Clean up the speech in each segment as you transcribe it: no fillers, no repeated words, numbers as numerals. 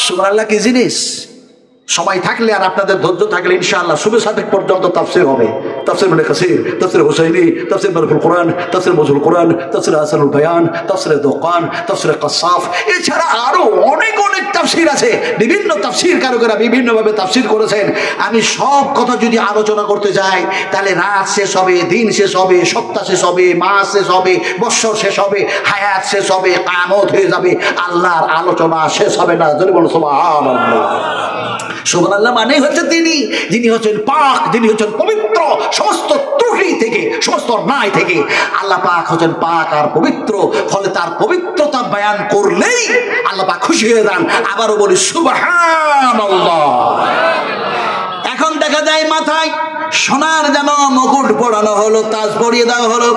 সুবহানাল্লাহ কি জিনিস? সময় থাকলে আর আপনাদের ধৈর্য থাকলে ইনশাআল্লাহ সুবে সাদেক পর্যন্ত তাফসীর হবে। তাফসীর ইবনে কাসির, তাফসীর হুসাইনি, তাফসীর মারুফুল কোরআন, তাফসীর মজহুল কোরআন, তাফসীর হাসানুল বায়ান, তাফসীর দোকান, তাফসীর কাসাফ, এছাড়া আরো অনেক অনেক তাফসীর আছে। বিভিন্ন তাফসীর কারকেরা বিভিন্নভাবে তাফসীর করেছেন। আমি সব কথা যদি আলোচনা করতে যাই তাহলে রাত শেষ হবে, দিন শেষ হবে, সপ্তাহ শেষ হবে, মাস শেষ হবে, বৎসর শেষ হবে, হায়াত শেষ হবে, কিয়ামত হয়ে যাবে, আল্লাহর আলোচনা শেষ হবে না। জোরে বলুন সুবহানাল্লাহ। সুবহানাল্লাহ মানে হচ্ছে তিনি যিনি হচ্ছেন পাক, যিনি হচ্ছেন পবিত্র সমস্ত ত্রুটি থেকে, সমস্ত অন্যায় থেকে। আল্লাহ পাক হচ্ছেন পাক আর পবিত্র, ফলে তার পবিত্রতা বয়ান করলেই আল্লাহ পাক খুশি হয়ে যান। আবারও বলি সুবহানাল্লাহ। এখন দেখা যায় মাথায় সোনার যেন মুকুট পরানো হলো, তাজ পরিয়ে দেওয়া হলো।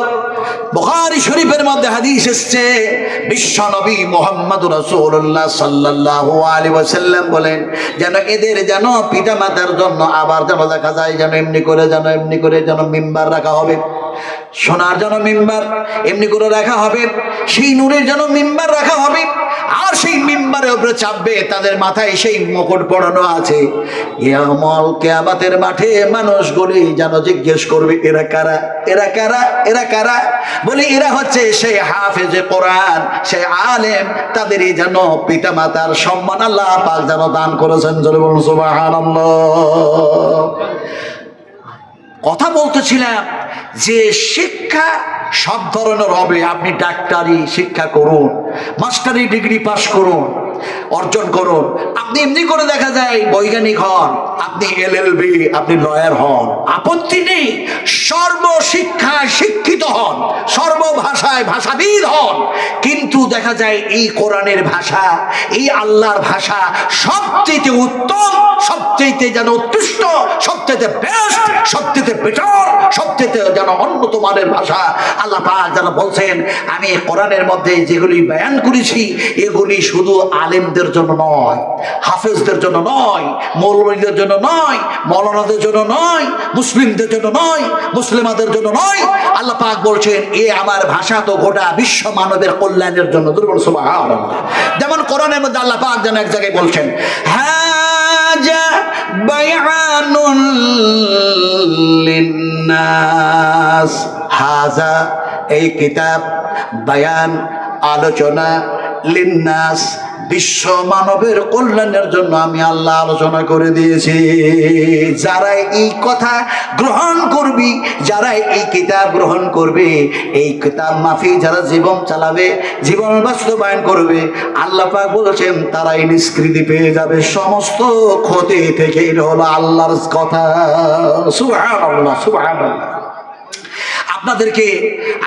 বুখারী শরীফের মধ্যে হাদিস এসেছে, বিশ্ব নবী মুহাম্মদুর রাসূলুল্লাহ সাল্লাল্লাহু আলাইহি ওয়াসাল্লাম বলেন যেন এদের যেন পিতা মাতার জন্য আবার যেন দেখা যায় যেন এমনি করে যেন মিম্বার রাখা হবে, সোনার যেন মিম্বার এমনি করে রাখা হবে, সেই নূরের যেন মিম্বার রাখা হবে, আর সেই মিম্বারের উপরে চাপবে, তাদের মাথায় সেই মুকুট পরানো আছে। ইয়াউমুল কিয়ামতের মাঠে মানুষগুলি যেন জিজ্ঞেস করবে এরা কারা, এরা কারা, এরা কারা? বলি এরা হচ্ছে সেই হাফেজে কোরআন, সেই আলেম, তাদেরই যেন পিতা মাতার সম্মান আল্লাহ পাক যেন দান করেছেন। জোরে বলুন সুবহানাল্লাহ। কথা বলতেছিলাম যে শিক্ষা সব ধরনের হবে। আপনি ডাক্তারি শিক্ষা করুন, মাস্টারি ডিগ্রি পাস করুন, অর্জন করুন, আপনি এমনি করে দেখা যায় বৈজ্ঞানিক হন, আপনি এলএলবি, আপনি লয়ার হন, আপত্তি নেই। সর্বশিক্ষায় শিক্ষিত হন, সর্বভাষায় ভাষাবিদ হন, কিন্তু দেখা যায় এই কোরআনের ভাষা, এই আল্লাহর ভাষা সবচেয়ে উত্তম, সবচেয়ে যেন উৎকৃষ্ট, সবচেয়ে বেস্ট, সবচেয়ে বেটার, সবচেয়ে যেন উন্নত মানের ভাষা। আল্লাহ পাক যেন বলছেন আমি কোরআনের মধ্যে যেগুলি বয়ান করেছি এগুলি শুধু আলেমদের জন্য নয়, হাফেজদের জন্য নয়, মৌলবীদের জন্য নয়, মৌলানাদের জন্য নয়, মুসলিমদের জন্য নয়, মুসলিমাদের জন্য নয়। আল্লাহ পাক বলছেন এ আমার ভাষা তো গোটা বিশ্ব মানবের কল্যাণের জন্য। সুবহানাল্লাহ। যেমন কোরআনের মধ্যে আল্লাহ পাক যেন এক জায়গায় বলছেন হাজা বায়ানুল লিন্নাস, হাজা এই কিতাব, বায়ান আলোচনা, লিন্নাস বিশ্ব মানবের কল্যাণের জন্য আমি আল্লাহ আলোচনা করে দিয়েছি। যারা এই কথা গ্রহণ করবি, যারা এই কিতাব গ্রহণ করবে, এই কিতাব মাফি যারা জীবন চালাবে, জীবন বাস্তবায়ন করবে, আল্লাহ পাক বলেছেন তারাই নিষ্কৃতি পেয়ে যাবে সমস্ত ক্ষতি থেকে। এটা হলো আল্লাহর কথা। সুবহানাল্লাহ, সুবহানাল্লাহ। আপনাদেরকে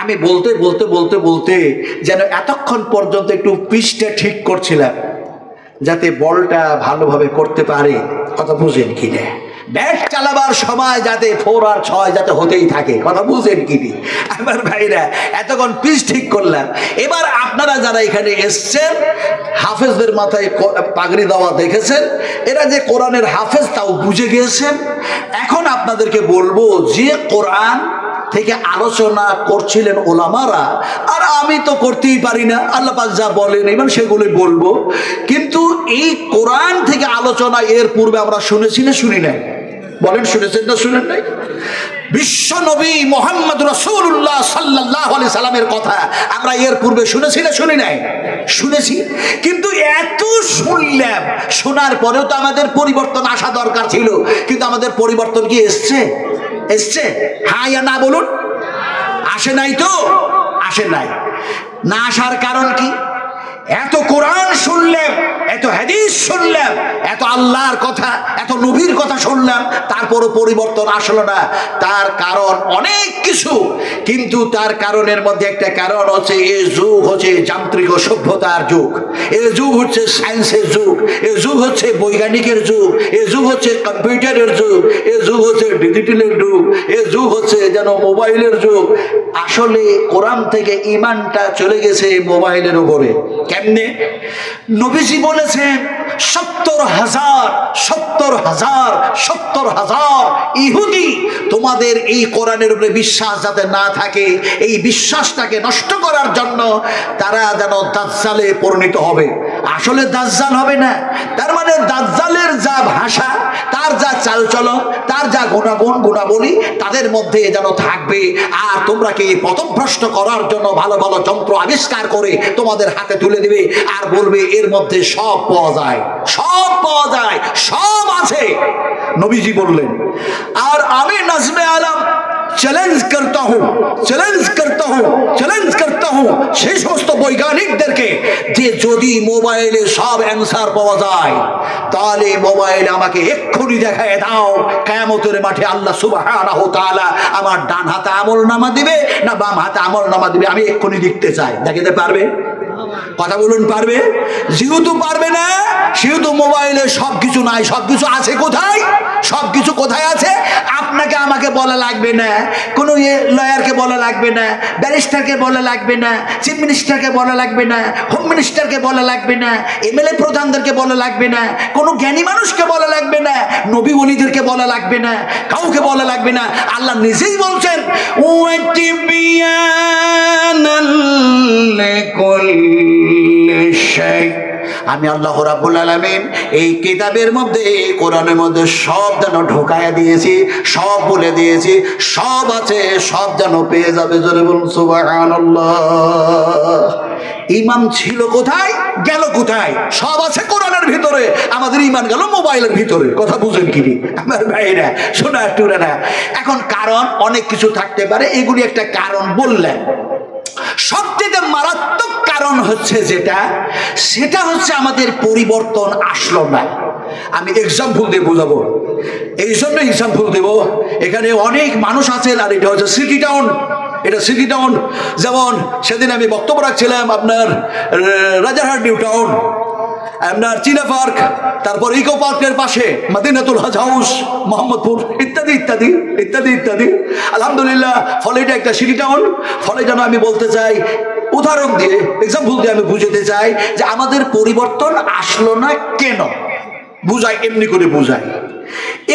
আমি বলতে বলতে বলতে বলতে যেন এতক্ষণ পর্যন্ত একটু পিচটা ঠিক করছিলাম যাতে বলটা ভালোভাবে করতে পারে। কথা বুঝেন কিনা? ব্যাট চালাবার সময় যাতে 4 আর 6 যাতে হতেই থাকে। কথা বুঝেন কিনি আমার ভাইরা? এতক্ষণ পিচ ঠিক করলাম। এবার আপনারা যারা এখানে এসছেন, হাফেজদের মাথায় পাগড়ি দেওয়া দেখেছেন, এরা যে কোরআনের হাফেজ তাও বুঝে গিয়েছেন। এখন আপনাদেরকে বলবো যে কোরআন থেকে আলোচনা করছিলেন ওলামারা, আর আমি তো করতেই পারি না, আল্লাহ পাক যা বলেন এবার সেগুলোই বলবো। কিন্তু এই কোরআন থেকে আলোচনা এর পূর্বে আমরা শুনেছি না শুনি নাই? বলেন শুনেছেন না শুনেন নাই? বিশ্ব নবী মুহাম্মদ রাসূলুল্লাহ সাল্লাল্লাহু আলাইহি সাল্লামের কথা আমরা এর পূর্বে শুনেছি না শুনি নাই? শুনেছি। কিন্তু এত শুনলাম, শোনার পরেও তো আমাদের পরিবর্তন আসা দরকার ছিল। কিন্তু আমাদের পরিবর্তন কি এসছে? এসছে? হ্যাঁ ইয়া না বলুন। আসে নাই তো? আসে নাই। না আসার কারণ কি? এত কোরআন শুনলাম, এত হাদিস শুনলাম, এত আল্লাহর কথা, এত নবীর কথা শুনলাম, তারপরও পরিবর্তন আসলো না। তার কারণ অনেক কিছু, কিন্তু তার কারণের মধ্যে একটা কারণ হচ্ছে এই যুগ হচ্ছে যান্ত্রিক সভ্যতার যুগ, এই যুগ হচ্ছে সায়েন্সের যুগ, এই যুগ হচ্ছে বৈজ্ঞানিকের যুগ, এই যুগ হচ্ছে কম্পিউটারের যুগ, এই যুগ হচ্ছে ডিজিটালের যুগ, এই যুগ হচ্ছে যেন মোবাইলের যুগ। আসলে কোরআন থেকে ঈমানটা চলে গেছে মোবাইলের উপরে। কেমনে? নবীজি বলেছেন 70,000 ইহুদি তোমাদের এই কোরআনের উপরে বিশ্বাস যাতে না থাকে, এই বিশ্বাসটাকে নষ্ট করার জন্য তারা যেন দাজ্জালে পরিণত হবে। আসলে দাজ্জাল হবে না। তার চাল চলো, তার যা গুণাগুণ গুণাবলী তাদের মধ্যে যেন থাকবে। আর তোমরা কি পথভ্রষ্ট করার জন্য ভালো ভালো যন্ত্র আবিষ্কার করে তোমাদের হাতে তুলে দিবে আর বলবে এর মধ্যে সব পাওয়া যায়, সব পাওয়া যায়, সব আছে। নবীজি বললেন, আর আমি নাজমে আলম চ্যালেঞ্জ করতা হুঁ, চ্যালেঞ্জ করতা হুঁ, চ্যালেঞ্জ করতা হুঁ সেই সমস্ত বৈজ্ঞানিকদেরকে যে যদি মোবাইলে সব অ্যান্সার পাওয়া যায় তাহলে মোবাইল আমাকে এক্ষুনি দেখায় দাও, কিয়ামতের মাঠে আল্লাহ সুবহানাহু ওয়া তাআলা আমার ডান হাতে আমলনামা দিবে না বাম হাতে আমলনামা দিবে, আমি এক্ষুনি দেখতে চাই। দেখাতে পারবে? কথা বলুন, পারবে? যেহেতু পারবে না সেহেতু মোবাইলে সবকিছু নাই। সবকিছু আছে কোথায়? সবকিছু কোথায় আছে? আপনাকে আমাকে বলা লাগবে না, কোনো লয়ারকে বলা লাগবে না, ব্যারিস্টারকে বলা লাগবে না, চিফ মিনিস্টারকে বলা লাগবে না, হোম মিনিস্টারকে বলা লাগবে না, এমএলএ প্রধানদেরকে বলা লাগবে না, কোনো জ্ঞানী মানুষকে বলা লাগবে না, নবী ওলিদেরকে বলা লাগবে না, কাউকে বলা লাগবে না। আল্লাহ নিজেই বলছেন, আমি আল্লাহ রাব্বুল আলামিন এই কিতাবের মধ্যে, কোরআনের মধ্যে সব যেন ঢোকায়া দিয়েছি, সব বলে দিয়েছি, সব আছে, সব যেন পেয়ে যাবে। জোরে বলুন সুবহানাল্লাহ। ঈমান ছিল কোথায়, গেল কোথায়? সব আছে কোরআনের ভিতরে, আমাদের ঈমান গেল মোবাইলের ভিতরে। কথা বুঝেন কি আমার ভাইরা, শোনা টুরা না। এখন কারণ অনেক কিছু থাকতে পারে, এগুলি একটা কারণ বললেন। সবচেয়ে মারাত্মক কারণ হচ্ছে যেটা, সেটা হচ্ছে আমাদের পরিবর্তন আসলো না। আমি এক্সাম্পল দিয়ে বোঝাবো, এই জন্য এক্সাম্পল দেব। এখানে অনেক মানুষ আছেন, আর এটা হচ্ছে সিটি টাউন, এটা সিটি টাউন। যেমন সেদিন আমি বক্তব্য রাখছিলাম আপনার রাজারহাট নিউ টাউন, আপনার চীনা পার্ক, তারপর ইকো পার্কের পাশে মদিনাতুল হজ হাউস, মোহাম্মদপুর, ইত্যাদি ইত্যাদি ইত্যাদি ইত্যাদি। আলহামদুলিল্লাহ, ফলে এটা একটা সিটি টাউন। ফলে যেন আমি বলতে চাই, উদাহরণ দিয়ে, এক্সাম্পল দিয়ে আমি বুঝাতে চাই যে আমাদের পরিবর্তন আসলো না কেন। বুঝাই, এমনি করে বুঝাই।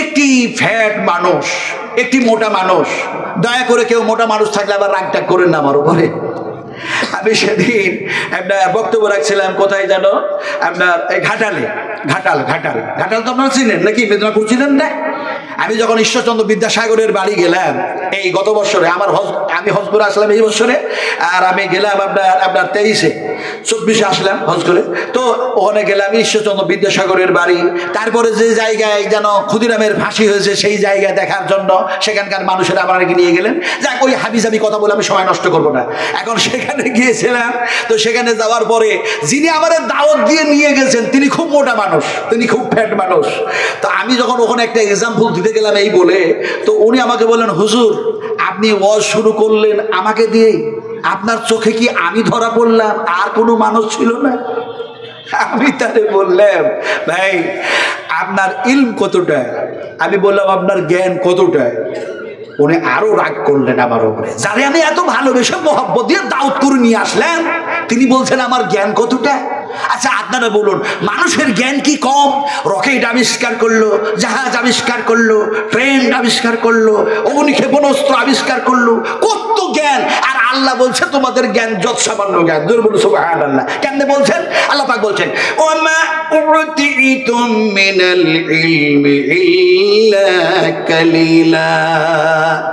একটি ফ্যাট মানুষ, একটি মোটা মানুষ, দয়া করে কেউ মোটা মানুষ থাকলে আবার রাগ টাগ করেন না আমার উপরে। আমি সেদিন আপনার বক্তব্য রাখছিলাম কোথায় যেন, আপনার এই ঘাটালে, ঘাটাল ঘাটাল ঘাটাল তো আপনারা চিনেন নাকি? মেদিনীপুর চিনেন না? আমি যখন ঈশ্বরচন্দ্র বিদ্যাসাগরের বাড়ি গেলাম এই গত বছরে, আমি হজ করে আসলাম এই বছরে, আর আমি গেলাম আপনার 23-24 আসলাম হজ করে। তো ওখানে গেলাম ঈশ্বরচন্দ্র বিদ্যাসাগরের বাড়ি, তারপরে যে জায়গায় যেন ক্ষুদিরামের ফাঁসি হয়েছে সেই জায়গা দেখার জন্য সেখানকার মানুষেরা আমাকে নিয়ে গেলেন। যাক, ওই হাবিজাবি কথা বলে আমি সময় নষ্ট করবো না। এখন সেখানে গিয়েছিলাম, তো সেখানে যাওয়ার পরে যিনি আমাদের দাওয়াত দিয়ে নিয়ে গেছেন তিনি খুব মোটা মানুষ, তিনি খুব ফ্যাট মানুষ। তো আমি যখন ওখানে একটা এক্সাম্পল দিতে গেলাম এই বলে, তো উনি আমাকে বললেন, হুজুর আপনি ওয়াজ শুরু করলেন আমাকে দিয়ে, আপনার চোখে কি আমি ধরা পড়লাম, আর কোনো মানুষ ছিল না? আমি তারে বললাম, ভাই আপনার ইলম কতটা? আমি বললাম আপনার জ্ঞান কতটা? উনি আরো রাগ করলেন আমার উপরে, যারে আমি এত ভালোবেসে মহব্বত দিয়ে দাওয়াত করে নিয়ে আসলাম, তিনি বলছেন আমার জ্ঞান কতটা। আচ্ছা আপনারা বলুন, মানুষের জ্ঞান কি কম? রকেট আবিষ্কার করলো, জাহাজ আবিষ্কার করলো, ট্রেন আবিষ্কার করলো, অগ্নি ক্ষেপণাস্ত্র আবিষ্কার করলো, কত জ্ঞান। আর আল্লাহ বলছে তোমাদের জ্ঞান যত সামান্য জ্ঞান। জোরে বলুন সুবহানাল্লাহ। কেমনে বলছেন? আল্লাহ পাক বলছেন, ওমা উতিতুম মিনাল ইলমি ইল্লা কালিলা।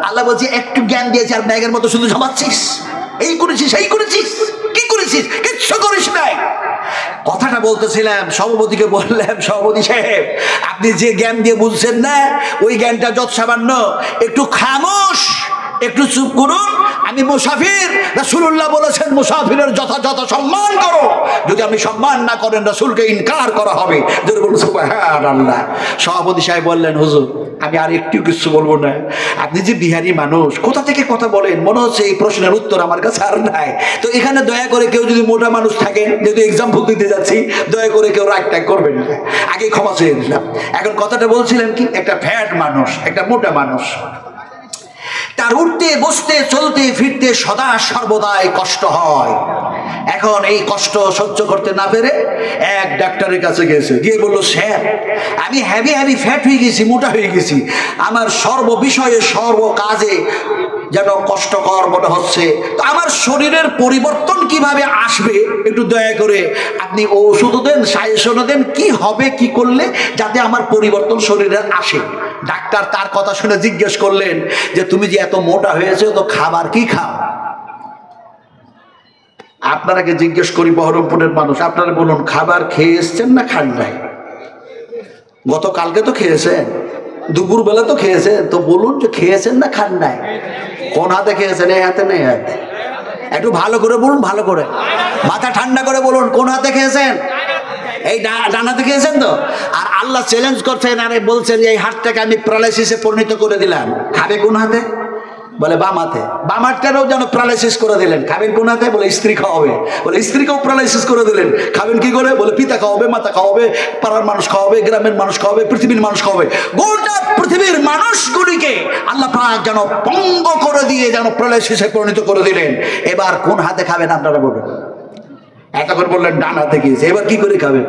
আল্লাহ বলছে একটু জ্ঞান দিয়েছে আর ব্যাগের মতো শুধু জমাচ্ছিস, এই করেছিস সেই করেছিস, কি করেছিস? কিচ্ছু করিস নাই। কথাটা বলতেছিলাম, সভাপতিকে বললাম, সভাপতি সাহেব আপনি যে জ্ঞান দিয়ে বুঝছেন না ওই জ্ঞানটা যত সামান্য, একটু খামোশ, একটু চুপ করুন। আমি মুসাফির, রাসূলুল্লাহ বলেছেন মুসাফিরের যথাযথ সম্মান করো, যদি আপনি সম্মান না করেন রাসূলকে ইনকার করা হবে। যদি বলুন সুবহানাল্লাহ। সভাপতি সাহেব বললেন, হুজুর আমি আর একটু কিছু বলবো না, আপনি যে বিহারি মানুষ, কোথা থেকে কথা বলেন, মনে হচ্ছে এই প্রশ্নের উত্তর আমার কাছে আর নাই। তো এখানে দয়া করে কেউ যদি মোটা মানুষ থাকেন, যেহেতু এক্সাম্পল দিতে যাচ্ছি, দয়া করে কেউ রাগ টাগ করবেন না, আগে ক্ষমা চেয়ে দিলাম। এখন কথাটা বলছিলেন কি, একটা ফ্যাট মানুষ, একটা মোটা মানুষ, তার উঠতে বসতে চলতে ফিরতে সদা সর্বদাই কষ্ট হয়। এখন এই কষ্ট সহ্য করতে না পেরে এক ডাক্তারের কাছে গেছে, গিয়ে বললো, স্যার আমি হেভি ফ্যাট হয়ে গেছি, মোটা হয়ে গেছি, আমার সর্ব বিষয়ে সর্ব কাজে যেন কষ্টকর মনে হচ্ছে। তো আমার শরীরের পরিবর্তন কিভাবে আসবে একটু দয়া করে আপনি ওষুধও দেন, সাজেশনও দেন, কি হবে কি করলে যাতে আমার পরিবর্তন শরীরে আসে। ডাক্তার তার কথা শুনে জিজ্ঞেস করলেন যে তুমি যে এত মোটা হয়েছে তো খাবার কি খাও? আপনারাকে জিজ্ঞেস করি বহরমপুরের মানুষ, আপনারা বলুন খাবার খেয়ে এসছেন না খান নাই? গতকালকে তো খেয়েছেন, দুপুরবেলা তো খেয়েছেন, তো বলুন যে খেয়েছেন না খান নাই? কোন হাতে খেয়েছেন? এই হাতে নেই হাতে? একটু ভালো করে বলুন, ভালো করে মাথা ঠান্ডা করে বলুন, কোন হাতে খেয়েছেন? এই ডান হাতে খেয়েছেন তো? আর আল্লাহ চ্যালেঞ্জ করছেন, আরে বলছেন এই হাতটাকে আমি প্যারালাইসিসে পরিণত করে দিলাম, খাবে কোন হাতে? বলে বাম হাতে। বাম হাতটারও যেন প্যারালাইসিস করে দিলেন, খাবেন কোন হাতে? বলে স্ত্রী খাওয়াবে। বলে স্ত্রীকেও প্যারালাইসিস করে দিলেন, খাবেন কি করে? বলে পিতা খাওয়াবে, মাতা খাওয়াবে, পাড়ার মানুষ খাওয়াবে, গ্রামের মানুষ খাওয়াবে, পৃথিবীর মানুষ খাওয়াবে। গোটা পৃথিবীর মানুষগুলিকে আল্লাহ পাক যেন পঙ্গ করে দিয়ে যেন প্যারালাইসিসে পরিণত করে দিলেন। এবার কোন হাতে খাবেন আপনারা বলবেন? এতক্ষণ বললেন ডান হাতে খেয়েছে, এবার কি করে খাবেন?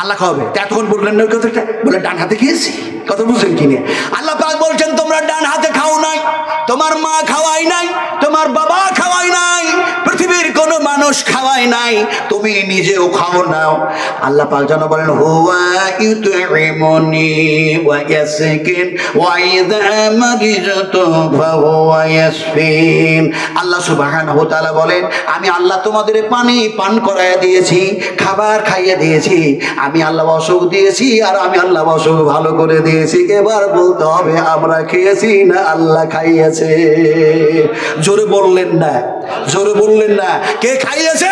আল্লাহ খাওয়াবে। এতক্ষণ বললেন না কথাটা, বলে ডান হাতে খেয়েছি, কথা বুঝছেন কি নিয়ে? আল্লাহ পাক বলছেন তোমরা ডান হাতে খাও নাই, তোমার মা খাওয়াই নাই, তোমার বাবা খাওয়াই নাই, পৃথিবীর কোনো মানুষ খাওয়াই নাই, তুমি নিজেও খাও নাও। আল্লাহ পাক যেন বলেন হুয়া ইউতইমুনি ওয়া ইয়াসকিন ওয়া ইযা মারিজতু ফাহুয়া ইয়াশফিন। আল্লাহ সুবহানাহু ওয়া তাআলা বলেন আমি আল্লাহ তোমাদের পানি পান করাইয়া দিয়েছি, খাবার খাইয়ে দিয়েছি, আমি আল্লাহ অসুখ দিয়েছি আর আমি আল্লাহ অসুখ ভালো করে দিয়েছি। এবার বলতে হবে আমরা খেয়েছি না আল্লাহ খাইয়েছে? জোরে বললেন না, জোরে বললেন না, কে খাইয়েছে?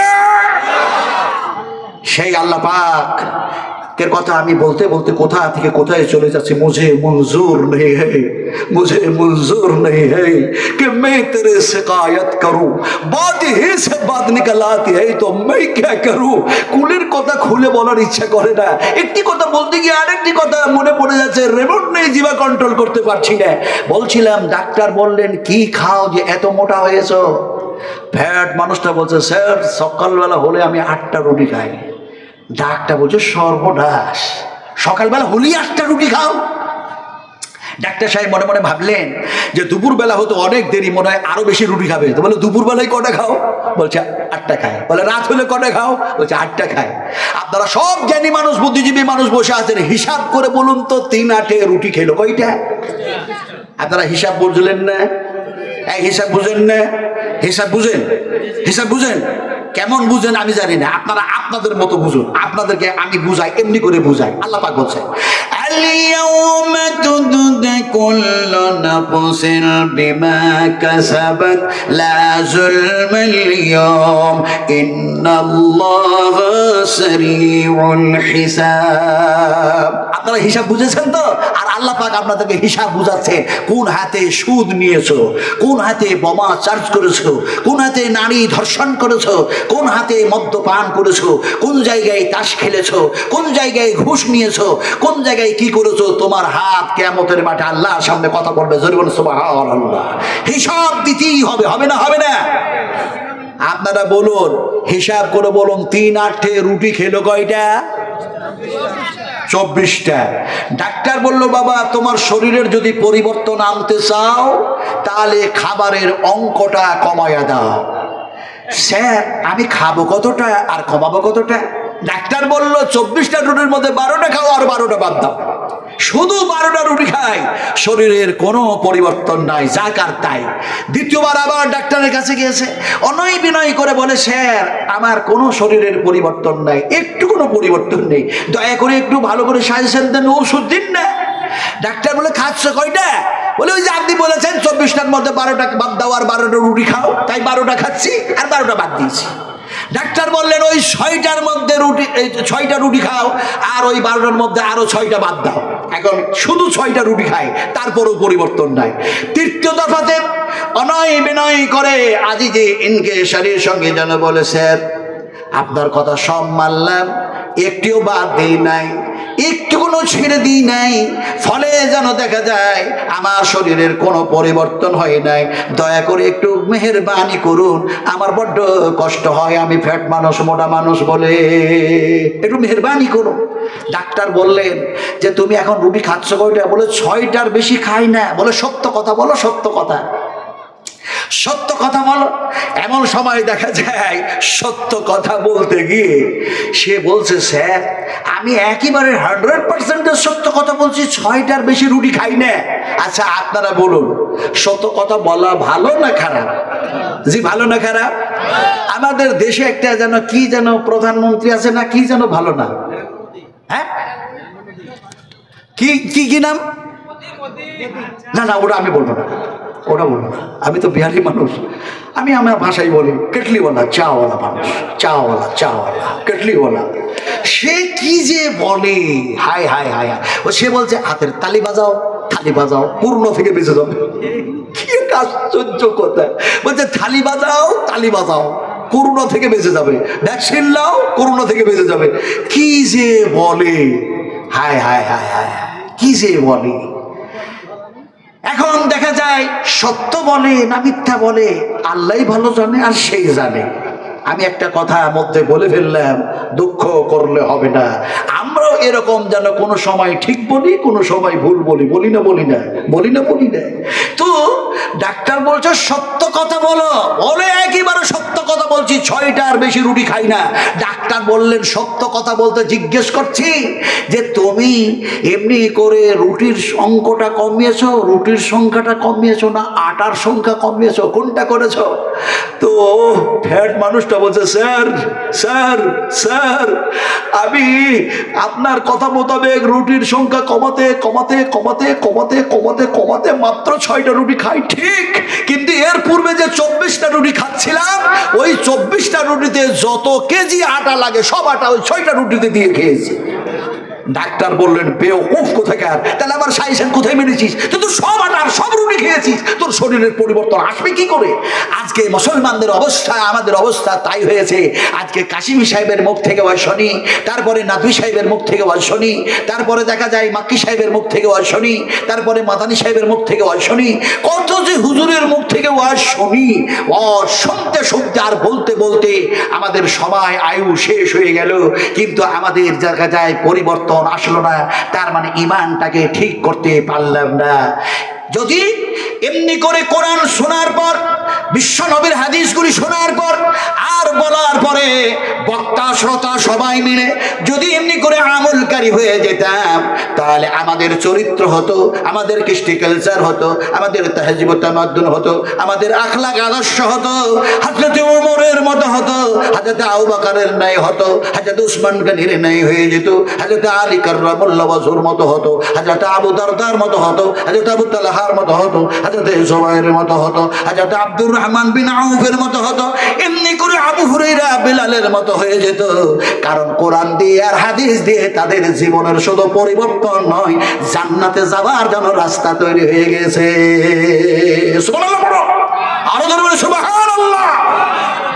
সেই আল্লাহ পাক के কথা আমি বলতে বলতে কোথা থেকে কোথায় চলে যাচ্ছি। मुझे मंजूर नहीं है, मुझे मंजूर नहीं है कि मैं तेरे शिकायत करूं, बात ही से बात निकल आती है तो मैं क्या करूं। কুলের কথা খুলে বলার ইচ্ছা করে না, একটি কথা বলতে গিয়ে আরেকটি কথা মনে পড়ে যাচ্ছে, রিমোট নেই, জিভা কন্ট্রোল করতে পারছি না। বলছিলাম ডাক্তার বললেন কি খাও যে এত মোটা হয়েছো? ফ্যাট মানুষটা বলছে স্যার সকালবেলা হলে আমি 8টা রুটি খাই। ডাক্তার বলছে সর্বনাশ, সকালবেলা হলি 8টা রুটি খাও? ডাক্তার সাহেব মনে মনে ভাবলেন যে দুপুরবেলা হতো অনেক দেরি, মনে হয় আরো বেশি রুটি খাবে। তো বলে দুপুরবেলায় কটা খাও? বলছে 8টা খায়। বলে রাত হলে কটা খাও? বলছে 8টা খায়। আপনারা সব জ্ঞানী মানুষ, বুদ্ধিজীবী মানুষ বসে আছেন, হিসাব করে বলুন তো 3 8-এ রুটি খেলো কয়টা? আপনারা হিসাব বুঝলেন না? এই হিসাব বুঝেন না? হিসাব বুঝেন? হিসাব বুঝেন? কেমন বুঝেন আমি জানি না, আপনারা আপনাদের মতো বুঝুন, আপনাদেরকে আমি বুঝাই, এমনি করে বুঝাই। আল্লাহ পাক বলছে اليوم تجزى كل نفس بما كسبت لا ظلم اليوم إن الله سريع الحساب। আপনারা হিসাব বুঝেছেন তো? আর আল্লাহ পাক আপনাদেরকে হিসাব বুঝাচ্ছে, কোন হাতে সুদ নিয়েছো, কোন হাতে বোমা চার্জ করেছো, কোন হাতে নারী ধর্ষণ করেছো, কোন হাতে মদ্যপান করেছো, কোন জায়গায় তাস খেলেছো, কোন জায়গায় ঘুষ নিয়েছো, কোন জায়গায় কি করেছো। তোমার হাত কিয়ামতের মাঠে আল্লাহর সামনে কথা বলবে, জোরে বলুন সুবহানাল্লাহ। হিসাব দিতেই হবে, হবে না? হবে না? আপনারা বলুন, হিসাব করে বলুন 3 8-এ রুটি খেলো কয়টা? 24টা। ডাক্তার বলল বাবা তোমার শরীরের যদি পরিবর্তন আনতে চাও তাহলে খাবারের অঙ্কটা কমায়া দাও। স্যার আমি খাবো কতটা আর কমাবো কতটা? ডাক্তার বলল 24টা রুটির মধ্যে 12টা খাও আর 12টা বাদ দাও। শুধু 12টা রুটি খাই, শরীরের কোনো পরিবর্তন নাই, যা কার তাই। দ্বিতীয়বার আবার ডাক্তারের কাছে গিয়েছে, অনয় বিনয় করে বলে স্যার আমার কোনো শরীরের পরিবর্তন নাই, একটু কোনো পরিবর্তন নেই, দয়া করে একটু ভালো করে সাজেশন দেন, ওষুধ দিন না। ডাক্তার বলে খাচ্ছ কয়টা? বলে ওই যে আপনি বলেছেন 24টার মধ্যে 12টা বাদ দাও আর 12টা রুটি খাও, তাই 12টা খাচ্ছি আর 12টা বাদ দিয়েছি। ডাক্তার বললেন ওই 6টার মধ্যে রুটি, 6টা রুটি খাও আর ওই 12টার মধ্যে আরো 6টা বাদ দাও। এখন শুধু 6টা রুটি খাই, তারপরও পরিবর্তন নাই। তৃতীয় দফাতে অনয় বিনয় করে আজিজে ইনকে শরীর সঙ্গে যেন বলে স্যার আপনার কথা সব মানলাম, একটিও বাদ দেই নাই, একটু কোনো ছেড়ে দিই নাই, ফলে যেন দেখা যায় আমার শরীরের কোনো পরিবর্তন হয় নাই। দয়া করে একটু মেহেরবানি করুন, আমার বড্ড কষ্ট হয়, আমি ফ্যাট মানুষ, মোটা মানুষ বলে, একটু মেহেরবানি করুন। ডাক্তার বললেন যে তুমি এখন রুটি খাচ্ছ কয়টা? বলে 6টার বেশি খাই না। বলে সত্য কথা বলো, সত্য কথা, সত্য কথা বলো। এমন সময় দেখা যায় সত্য কথা বলতে গিয়ে সে বলছে, স্যার আমি একেবারে 100% সত্য কথা বলছি, 6টার বেশি রুটি খাই না। আচ্ছা আপনারা বলুন, সত্য কথা বলা ভালো না খারাপ? জি ভালো না খারাপ? আমাদের দেশে একটা যেন কি যেন প্রধানমন্ত্রী আছে না, কি যেন ভালো না, হ্যাঁ কি কি কি নাম? না না ওটা আমি বলবো না, ওটা বলবো না, আমি তো বিহারি মানুষ, আমি আমার ভাষায় বলি কেটলিওয়ালা, চাওয়ালা মানুষ, চাওয়ালা চাওয়ালা কেটলিওয়ালা। সে কি যে বলে, হায় হায় হায় হায়। ও সে বলছে হাতের তালি বাজাও, থালি বাজাও, পূর্ণ থেকে বেঁচে যাবে। কি একটা আশ্চর্য কথা, বলছে থালি বাজাও, তালি বাজাও, করোনা থেকে বেঁচে যাবে, ভ্যাকসিন লাও, করোনা থেকে বেঁচে যাবে। কি যে বলে, হায় হায় হায় হায়, কি যে বলে। এখন দেখা যায় সত্য বলে না মিথ্যা বলে আল্লাহই ভালো জানে, আর সেই জানে। আমি একটা কথা মধ্যে বলে ফেললাম, দুঃখ করলে হবে না। আমরাও এরকম যেন কোনো সময় ঠিক বলি, কোনো সময় ভুল বলি, বলি না বলি না, বলি না বলি না। তো ডাক্তার বলছে সত্য কথা বলো, বলে একেবারে সত্য কথা বলছি, 6টার বেশি রুটি খাই না। ডাক্তার বললেন সত্য কথা বলতে জিজ্ঞেস করছি যে তুমি এমনি করে রুটির সংখ্যাটা কমিয়েছো, রুটির সংখ্যাটা কমিয়েছো না আটার সংখ্যা কমিয়েছো, কোনটা করেছো? তো ফ্যাট মানুষটা বলছে, স্যার স্যার স্যার আমি আপনার কথা মোতাবেক রুটির সংখ্যা কমাতে কমাতে কমাতে কমাতে কমাতে কমাতে মাত্র 6টা রুটি খাই ঠিক, কিন্তু এর পূর্বে যে 24টা রুটি খাচ্ছিলাম, ওই 24টা রুটিতে যত কেজি আটা লাগে সব আটা ওই 6টা রুটিতে দিয়ে খেয়েছি। ডাক্তার বললেন বেওকুফ কোথাকার, তাহলে আমার সাইসেন কোথায় মেরেছিস? তুই তো সব আটার সব রুটি খেয়েছিস, তোর শরীরের পরিবর্তন আসবে কি করে? আজকে মুসলমানদের অবস্থা, আমাদের অবস্থা তাই হয়েছে। আজকে কাশিমি সাহেবের মুখ থেকে ওয়াজ শুনি, তারপরে নাদভি সাহেবের মুখ থেকে ওয়াজ শুনি, তারপরে দেখা যায় মাক্কি সাহেবের মুখ থেকে ওয়াজ শুনি, তারপরে মাদানী সাহেবের মুখ থেকে ওয়াজ শুনি, কত যে হুজুরের মুখ থেকে ওয়াজ শুনি। ওয়াজ শুনতে শুনতে আর বলতে বলতে আমাদের সময় আয়ু শেষ হয়ে গেল, কিন্তু আমাদের দেখা যায় পরিবর্তন আসলো না। তার মানে ইমানটাকে ঠিক করতে পারলাম না। যদি এমনি করে কোরআন শোনার পর, বিশ্ব নবীর হাদিসগুলি শোনার পর আর বলার পরে বক্তা শ্রোতা সবাই মিলে যদি এমনি করে আমলকারী হয়ে যেতাম, তাহলে আমাদের চরিত্র হতো, আমাদের কৃষ্টি কালচার হতো, আমাদের তাহজিব তামাদ্দুন হতো, আমাদের আখলাক আদর্শ হতো, হযরত ওমরের মতো হতো, হযরত আবু বকরের ন্যায় হতো, হযরত উসমান গনির ন্যায় হয়ে যেত, হযরত আলী কাররামাল্লাহু ওয়াজহুর মতো হতো, হযরত আবু দারদার মতো হতো, হযরত আবু তালহার মতো হতো, হযরত জুবাইরের মতো হতো, হযরত আব্দুর রহমান বিন আউফের মতো হতো, এমনি করে আবু হুরায়রা বিলালের মতো হয়ে যেত। কারণ কোরআন দিয়ে আর হাদিস দিয়ে তাদের জীবনের শুধু পরিবর্তন নয়, জান্নাতে যাওয়ার জন্য রাস্তা তৈরি হয়ে গেছে। সুবহানাল্লাহ, আরো জোরে সুবহানাল্লাহ।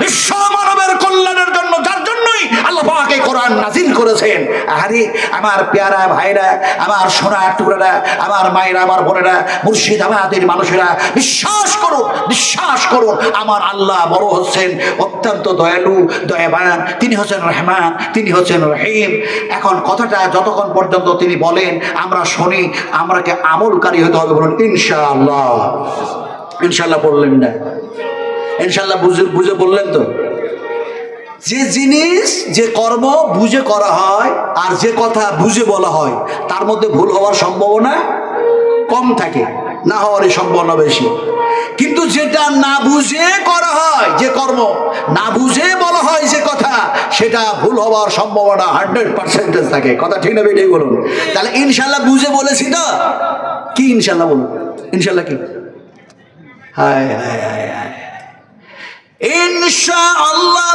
বিশ্ব মানবের কল্যাণের জন্য, যার জন্যই আল্লাহ পাক এই কোরআন নাজিল করেছেন। আরে আমার পেয়ারা ভাইরা, আমার সোনার টুকরারা, আমার মায়েরা, আমার বোনেরা, মুর্শিদাবাদের মানুষেরা, বিশ্বাস করুন, বিশ্বাস করুন, আমার আল্লাহ বড় হচ্ছেন, অত্যন্ত দয়ালু, দয়াবান। তিনি হচ্ছেন রহমান, তিনি হচ্ছেন রহিম। এখন কথাটা যতক্ষণ পর্যন্ত তিনি বলেন আমরা শুনি, আমরাকে আমলকারী হতে হবে। বলুন ইনশাআল্লাহ। ইনশাআল্লাহ বললেন না? ইনশাআল্লাহ বুঝে বুঝে বললেন তো? যে জিনিস, যে কর্ম বুঝে করা হয় আর যে কথা বুঝে বলা হয়, তার মধ্যে ভুল হওয়ার সম্ভাবনা কম থাকে, না হওয়ারই সম্ভাবনা বেশি। কিন্তু যেটা না বুঝে করা হয়, যে কর্ম না বুঝে বলা হয়, যে কথা, সেটা ভুল হওয়ার সম্ভাবনা 100% থাকে। কথা ঠিক না বেটাই বলুন? তাহলে ইনশাআল্লাহ বুঝে বলেছি তো? কি ইনশাআল্লাহ বলুন? ইনশাআল্লাহ কি? হায় হায় হায় হায়, ইনশাআল্লাহ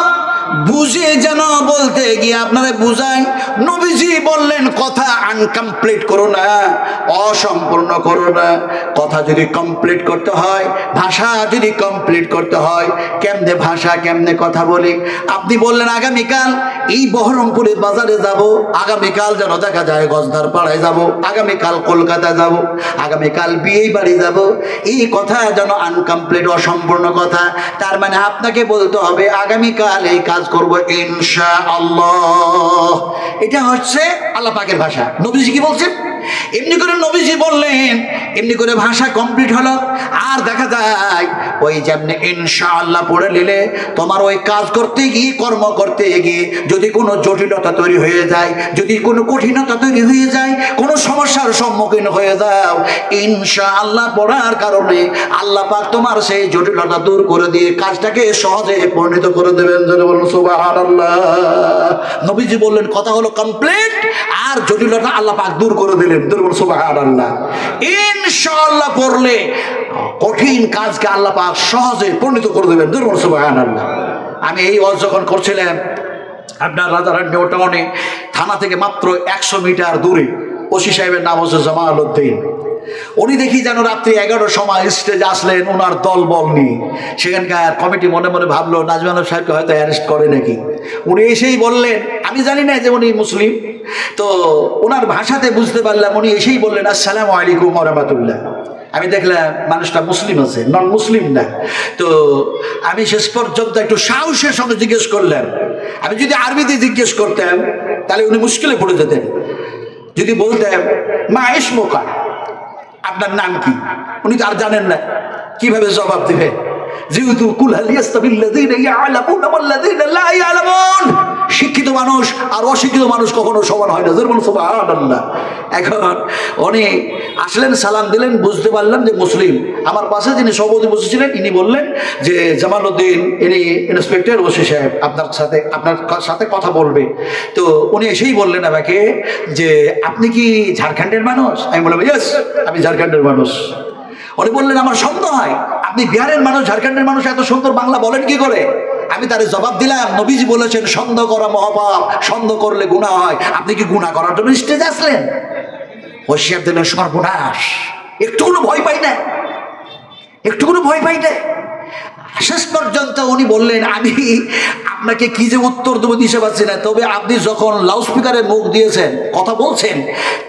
বুঝে যেন বলতে গিয়ে আপনারা বুঝাই। নবীজি বললেন কথা আনকমপ্লিট করো না, অসম্পূর্ণ করো না। কথা যদি কমপ্লিট করতে হয়, ভাষা যদি কমপ্লিট করতে হয়, কেমনে ভাষা কেমনে কথা বলি। আপনি বললেন আগামীকাল এই বহরমপুরে বাজারে যাব, আগামীকাল যেন দেখা যায় গজদার পাড়ায় যাব, আগামীকাল কলকাতা যাব, আগামীকাল বিয়ে বাড়ি যাব, এই কথা যেন আনকমপ্লিট, অসম্পূর্ণ কথা। তার মানে আপনাকে বলতে হবে আগামীকাল এই কাজ করব ইনশাআল্লাহ। এটা হচ্ছে আল্লাহ পাকের ভাষা। নবীজি কি বলছেন? এমনি করে নবীজি বললেন, এমনি করে ভাষা কমপ্লিট হলো। আর দেখা যায় ওই যেমনি ইনশাআল্লাহ পড়ে নিলে তোমার ওই কাজ করতে গিয়ে, কর্ম করতে গিয়ে যদি কোনো জটিলতা তৈরি হয়ে যায়, যদি কোনো কঠিনতা তৈরি হয়ে যায়, কোনো সমস্যার সম্মুখীন হয়ে যাও, ইনশাআল্লাহ পড়ার কারণে আল্লাহ পাক তোমার সেই জটিলতা দূর করে দিয়ে কাজটাকে সহজে পরিণত করে দেবেন। সুবহানাল্লাহ। নবীজি বললেন কথা হলো কমপ্লিট, আর জটিলতা আল্লাহ পাক দূর করে দিলেন। সুবহানাল্লাহ। ইনশাআল্লাহ পড়লে কঠিন কাজকে আল্লাহ পাক সহজে পরিণত করে দেবেন। সুবহানাল্লাহ। আমি এই ওয়াজ যখন করছিলাম আপনার রাজারহাট নিউ টাউনে, থানা থেকে মাত্র 100 মিটার দূরে ওসি সাহেবের নাম হচ্ছে জামাল উদ্দিন। উনি দেখি যেন রাত্রি 11টার সময় স্টেজে আসলেন ওনার দল বল নিয়ে। সেখানকার কমিটি মনে মনে ভাবলো নাজমান সাহেবকে হয়তো অ্যারেস্ট করে নাকি। উনি এসেই বললেন, আমি জানি না যে উনি মুসলিম, তো ওনার ভাষাতে বুঝতে পারলাম, উনি এসেই বললেন আসসালামু আলাইকুম ওয়া রাহমাতুল্লাহ। আমি দেখলাম মানুষটা মুসলিম আছে, নন মুসলিম না। তো আমি শেষ পর্যন্ত একটু সাহসের সঙ্গে জিজ্ঞেস করলাম। আমি যদি আরবিতে জিজ্ঞেস করতাম তাহলে উনি মুশকিলে পড়ে যেতেন। যদি বলতাম মা ইসমুকা, আপনার নাম কি, উনি তো আর জানেন না, কিভাবে জবাব দিবে? যেহেতু কুল হাল ইয়াস্তাবিল্লাযীনা ইয়ালামুনা ওয়াল্লাযীনা লা ইয়ালামুন, শিক্ষিত মানুষ আর অশিক্ষিত মানুষ কখনো সমান হয় না। সুবহানাল্লাহ। এখন উনি আসলেন, সালাম দিলেন, বুঝতে পারলাম যে মুসলিম। আমার পাশে যিনি সভাপতি বসেছিলেন ইনি বললেন যে জামাল উদ্দিন, ইনি ইন্সপেক্টর ওসি সাহেব আপনার সাথে কথা বলবে। তো উনি এসেই বললেন আমাকে যে আপনি কি ঝাড়খণ্ডের মানুষ? আমি বললাম ইয়েস, আমি ঝাড়খণ্ডের মানুষ। উনি বললেন আমার সন্দেহ হয় আপনি বিহারের মানুষ, ঝাড়খণ্ডের মানুষ এত সুন্দর বাংলা বলেন কি করে? আমি তারে জবাব দিলাম নবীজি বলেছেন সন্দেহ করা মহাপাপ, সন্দেহ করলে গুনাহ হয়। আপনি কি গুনাহ করার জন্য স্টেজে আসলেন? হোশিয়ার দিলেন সর্বনাশ, একটুকুনো ভয় পাই না, একটুকুনো ভয় পাই না। শেষ পর্যন্ত উনি বললেন আমি আপনাকে কি যে উত্তর দেবো দিতে পারছি না, তবে আপনি যখন লাউডস্পিকারে মুখ দিয়েছেন, কথা বলছেন,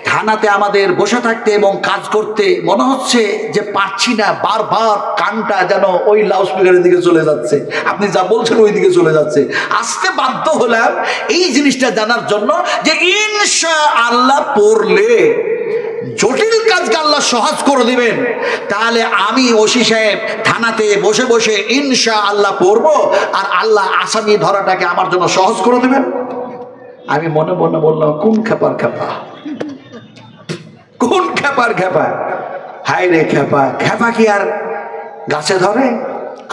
থানাতে আমাদের বসে থাকতে এবং কাজ করতে মনে হচ্ছে যে পারছি না, বারবার কানটা যেন ওই লাউডস্পিকারের দিকে চলে যাচ্ছে, আপনি যা বলছেন ওই দিকে চলে যাচ্ছে। আসতে বাধ্য হলাম এই জিনিসটা জানার জন্য যে ইনশাআল্লাহ পড়লে জটিল কাজকে আল্লাহ সহজ করে দিবেন। তাহলে আমি ওসি সাহেব থানাতে বসে বসে ইনশাআল্লাহ পড়বো, আর আল্লাহ আসামি ধরাটাকে আমার জন্য সহজ করে দিবেন। আমি মনে মনে বললাম কোন খেপার খেপা, কোন খেপার খেপা, হায় রে খেপা। খেপা কি আর গাছে ধরে?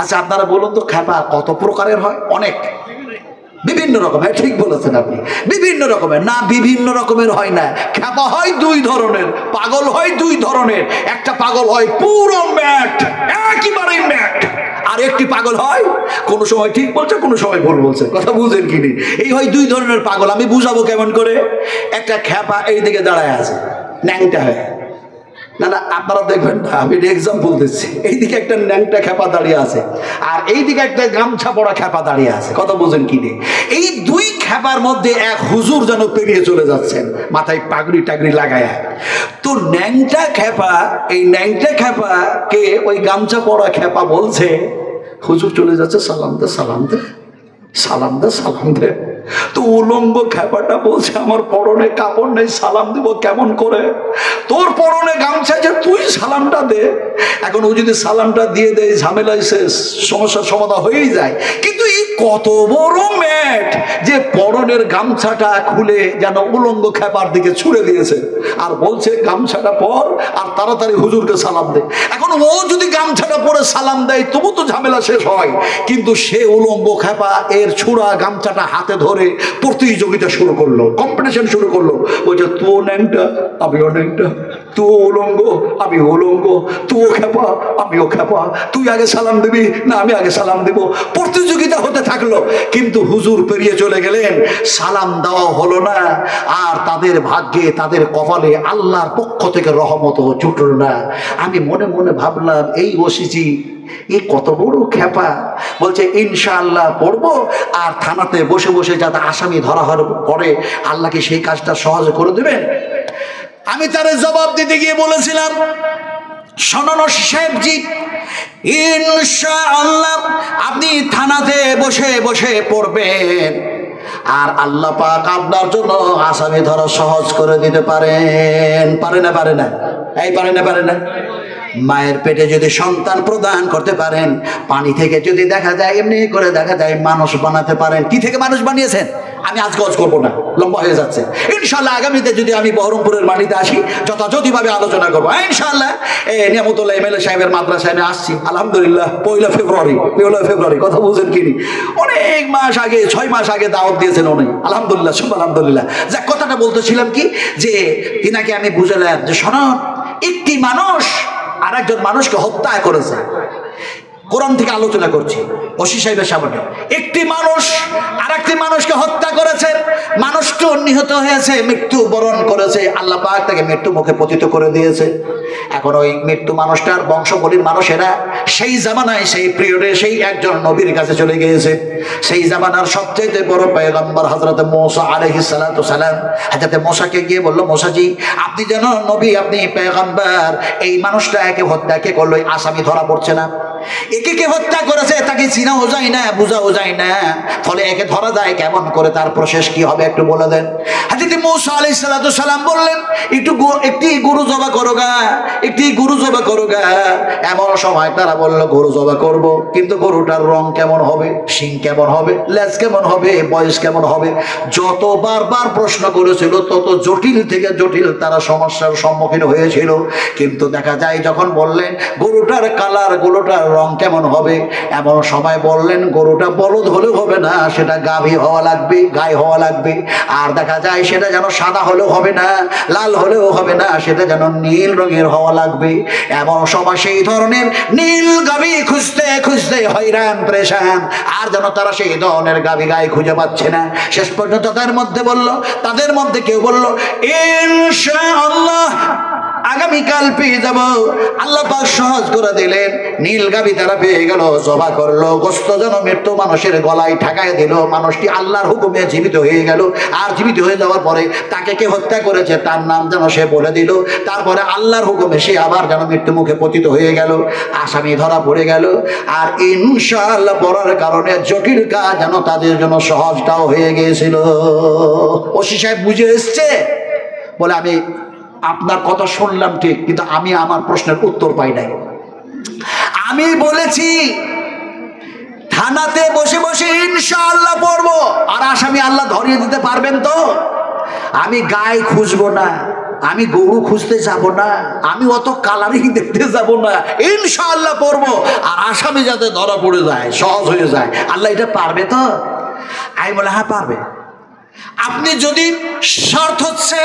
আচ্ছা আপনারা বলুন তো খেপা কত প্রকারের হয়? অনেক, বিভিন্ন রকমের। ঠিক বলেছেন আপনি, বিভিন্ন রকমের। না, বিভিন্ন রকমের হয় না। খেপা হয় দুই ধরনের, পাগল হয় দুই ধরনের। একটা পাগল হয় পুরো ম্যাট, একেবারে ম্যাট, আর একটি পাগল হয় কোনো সময় ঠিক বলছে, কোনো সময় ভুল বলছে। কথা বুঝেন কি? এই হয় দুই ধরনের পাগল। আমি বুঝাবো কেমন করে? একটা খেপা এই দিকে দাঁড়ায় আছে, ন্যাংটা হয়। না না, আপনারা দেখবেন না, আমি এক্সাম্পল দিচ্ছি। এইদিকে একটা ন্যাংটা খেপা দাঁড়িয়ে আছে, আর এইদিকে একটা গামছা পড়া খেপা দাঁড়িয়ে আছে। কথা বুঝেন কি? এই দুই খেপার মধ্যে এক হুজুর যেন পেরিয়ে চলে যাচ্ছেন, মাথায় পাগড়ি টাগড়ি লাগায়। তো ন্যাংটা খেপা, এই ন্যাংটা খেপাকে ওই গামছা পড়া খেপা বলছে হুজুর চলে যাচ্ছে, সালাম দে, সালাম দে, সালাম দে, সালাম দে। তো উলঙ্গ খেপাটা বলছে আমার পরনে কাপড় নেই, সালাম দিব কেমন করে? তোর পরনে গামছা যে, তুই সালামটা দে। এখন ও যদি সালামটা দিয়ে দেয় ঝামেলা শেষ, সমস্যার সমাধান হয়েই যায়। কিন্তু এই কত বড় ম্যাট যে পরনের গামছাটা খুলে যেন উলঙ্গ খেপার দিকে ছুড়ে দিয়েছে, আর বলছে গামছাটা পর আর তাড়াতাড়ি হুজুরকে সালাম দে। এখন ও যদি গামছাটা পরে সালাম দেয় তবু তো ঝামেলা শেষ হয়, কিন্তু সে উলঙ্গ খেপা এর ছুড়া গামছাটা হাতে ধরে প্রতিযোগিতা শুরু করলো, কম্পিটিশন শুরু করলো। বলছে তো ন্যাংটা, আমিও ন্যাংটা, তুই উলঙ্গ আমি উলঙ্গ, তুইও খেপা আমিও খেপা, তুই আগে সালাম দিবি না আমি আগে সালাম দিব, প্রতিযোগিতা হতে থাকলো। কিন্তু হুজুর পেরিয়ে চলে গেলেন, সালাম দেওয়া হলো না। আর তাদের ভাগ্যে তাদের কপালে আল্লাহর পক্ষ থেকে রহমত জুটল না। আমি মনে মনে ভাবলাম, এই ওসিজি এ কত বড় খেপা, বলছে ইনশাআল্লাহ পড়বো, আর থানাতে বসে বসে যাতে আসামি ধরা হওয়ার পরে আল্লাহ কি সেই কাজটা সহজ করে দেবেন? আমি তার জবাব দিতে গিয়ে বলেছিলাম, শোনো ওসি সাহেবজি, ইনশাআল্লাহ আপনি থানাতে বসে বসে পড়বেন, আর আল্লাহ পাক আপনার জন্য আসামি ধরা সহজ করে দিতে পারেন। পারে না? পারে না? এই পারে না? পারে না? মায়ের পেটে যদি সন্তান প্রদান করতে পারেন, পানি থেকে যদি দেখা যায়, এমনি করে দেখা যায় মানুষ বানাতে পারেন। কি থেকে মানুষ বানিয়েছেন আমি আজ গজ করবো না, লম্বা হয়ে যাচ্ছে। ইনশাল্লাহ আগামীতে যদি আমি বহরমপুরের মাটিতে আসি যথাযথভাবে আলোচনা করবো ইনশাল্লাহ। নিয়ামতুল্লাহ এমএলএ সাহেবের মাদ্রাসায় আমি আসছি আলহামদুলিল্লাহ, 1 ফেব্রুয়ারি কথা বুঝেন কিনি, অনেক মাস আগে 6 মাস আগে দাওয়াত দিয়েছেন উনি, আলহামদুলিল্লাহ সব আলহামদুলিল্লাহ। যা কথাটা বলতেছিলাম কি, যে তিনাকে আমি বুঝালাম যে শোনো, একটি মানুষ আর একজন মানুষকে হত্যা করেছে। কোরআন থেকে আলোচনা করছি ওসি সাহেবের সামনে। একটি মানুষ আর একটি মানুষকে হত্যা করেছে, মানুষটি নিহত হয়েছে, মৃত্যু বরণ করেছে, আল্লাহ পাক তাকে মৃত্যু মুখে পতিত করে দিয়েছে। এখন ওই মৃত্যু মানুষটার বংশবলীর মানুষেরা সেই জামানায় সেই পিরিয়ডে সেই একজন নবীর কাছে চলে গিয়েছে। সেই জামানার সবচেয়ে বড় পয়গম্বর হযরত মূসা আলাইহিস সালাতু সালাম হযরত মূসাকে গিয়ে বলল, মূসাজি আপনি যেন নবী, আপনি পয়গম্বর, এই মানুষটা একে হত্যা কে করলো, আসামি ধরা পড়ছে না, একে কে হত্যা করেছে তাকে চিনাও যায় না, বুঝাও যায় না, ফলে একে ধরা যায় কেমন করে, তার প্রসেস কি হবে একটু বলে দেন। হযরত মূসা আলাইহিস সালাতু সালাম বললেন, একটি গরু জবা করো গা, একটি গরু জবা করো গা। এমন সময় তারা বলল গরু জবা করব, কিন্তু গরুটার রং কেমন হবে, শিং কেমন হবে, লেজ কেমন হবে, বয়স কেমন হবে। যত বারবার প্রশ্ন করেছিল তত জটিল থেকে জটিল তারা সমস্যার সম্মুখীন হয়েছিল। কিন্তু দেখা যায় যখন বললেন গরুটার কালার, গরুটার রং কেমন হবে, এমন সময় বললেন গরুটা বলদ হলেও হবে না, সেটা গাভী হওয়া লাগবে, গাই হওয়া লাগবে। আর দেখা যায় সেটা যেন সাদা হলেও হবে না, লাল হলেও হবে না, সেটা যেন নীল রঙের হওয়া লাগবে। এমন সময় সেই ধরনের নীল গাভী খুঁজতে খুঁজতে হয়রান পরেশান, আর যেন তারা সেই ধরনের গাভী গাই খুঁজে পাচ্ছে না। শেষ পর্যন্ত তাদের মধ্যে কেউ বলল ইনশাআল্লাহ আগামীকাল পেয়ে যাব। আল্লাহ পাক সহজ করে দিলেন, নীল গাভী তারা পেয়ে গেল, জবা করলো, গোস্ত যেন মৃত্যু মানুষের গলায় ঠাকায় দিল, মানুষটি আল্লাহর হুকুমে জীবিত হয়ে গেল। আর জীবিত হয়ে যাওয়ার পরে তাকে কে হত্যা করেছে তার নাম যেন সে বলে দিল। তারপরে আল্লাহর হুকুমে সে আবার যেন মৃত্যু মুখে পতিত হয়ে গেল, আসামি ধরা পড়ে গেল। আর ইনশাআল্লাহ পড়ার কারণে জটিল কাজ যেন তাদের জন্য সহজটাও হয়ে গিয়েছিল। ওসি সাহেব বুঝে এসছে, বলে আমি আপনার কথা শুনলাম ঠিক, কিন্তু আমি আমার প্রশ্নের উত্তর পাই নাই। আমি বলেছি থানাতে বসে বসে ইনশাআল্লাহ পড়বো, আর আসামি আল্লাহ ধরিয়ে দিতে পারবেন তো? আমি গাই খুঁজবো না, আমি গরু খুঁজতে যাব না, আমি অত কালারিং দেখতে যাব না, ইনশাআল্লাহ পড়বো, আর আসামি যাতে ধরা পড়ে যায়, সহজ হয়ে যায়। আল্লাহ এটা পারবে তো? আমি বলে হ্যাঁ পারবে। আপনি যদি শর্ত হচ্ছে,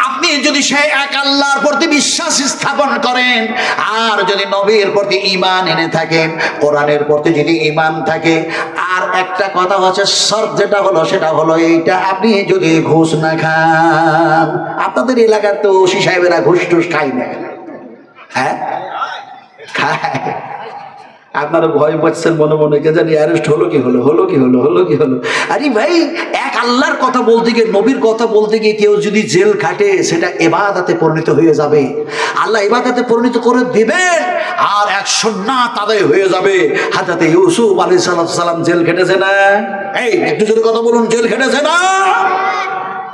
আপনি যদি সেই এক আল্লাহর প্রতি বিশ্বাস স্থাপন করেন, আর যদি নবীর প্রতি ঈমান এনে থাকেন, কোরআনের প্রতি যদি ঈমান থাকে, আর একটা কথা হচ্ছে শর্ত যেটা হলো সেটা হলো এইটা, আপনি যদি ঘুষ না খান। আপনাদের এলাকার তো ওসি সাহেবেরা ঘুষ টুস খায় না? হ্যাঁ খায়। আপনারা ভয় পাচ্ছেন মনে মনে, কে জানি অ্যারেস্ট হলো কি হলো, হলো কি হলো, হলো কি হলো। আরে ভাই, এক আল্লাহর কথা বলতে গিয়ে, নবীর কথা বলতে গিয়ে কেউ যদি জেল খাটে, সেটা ইবাদতে পরিণত হয়ে যাবে, আল্লাহ ইবাদতে পরিণত করে দিবেন, আর এক সুন্নাত আদায় হয়ে যাবে। হযরত ইউসুফ আলাইহিস সালাম জেল খেটেছে না? এই একটু যদি কথা বলুন, জেল খেটেছে না?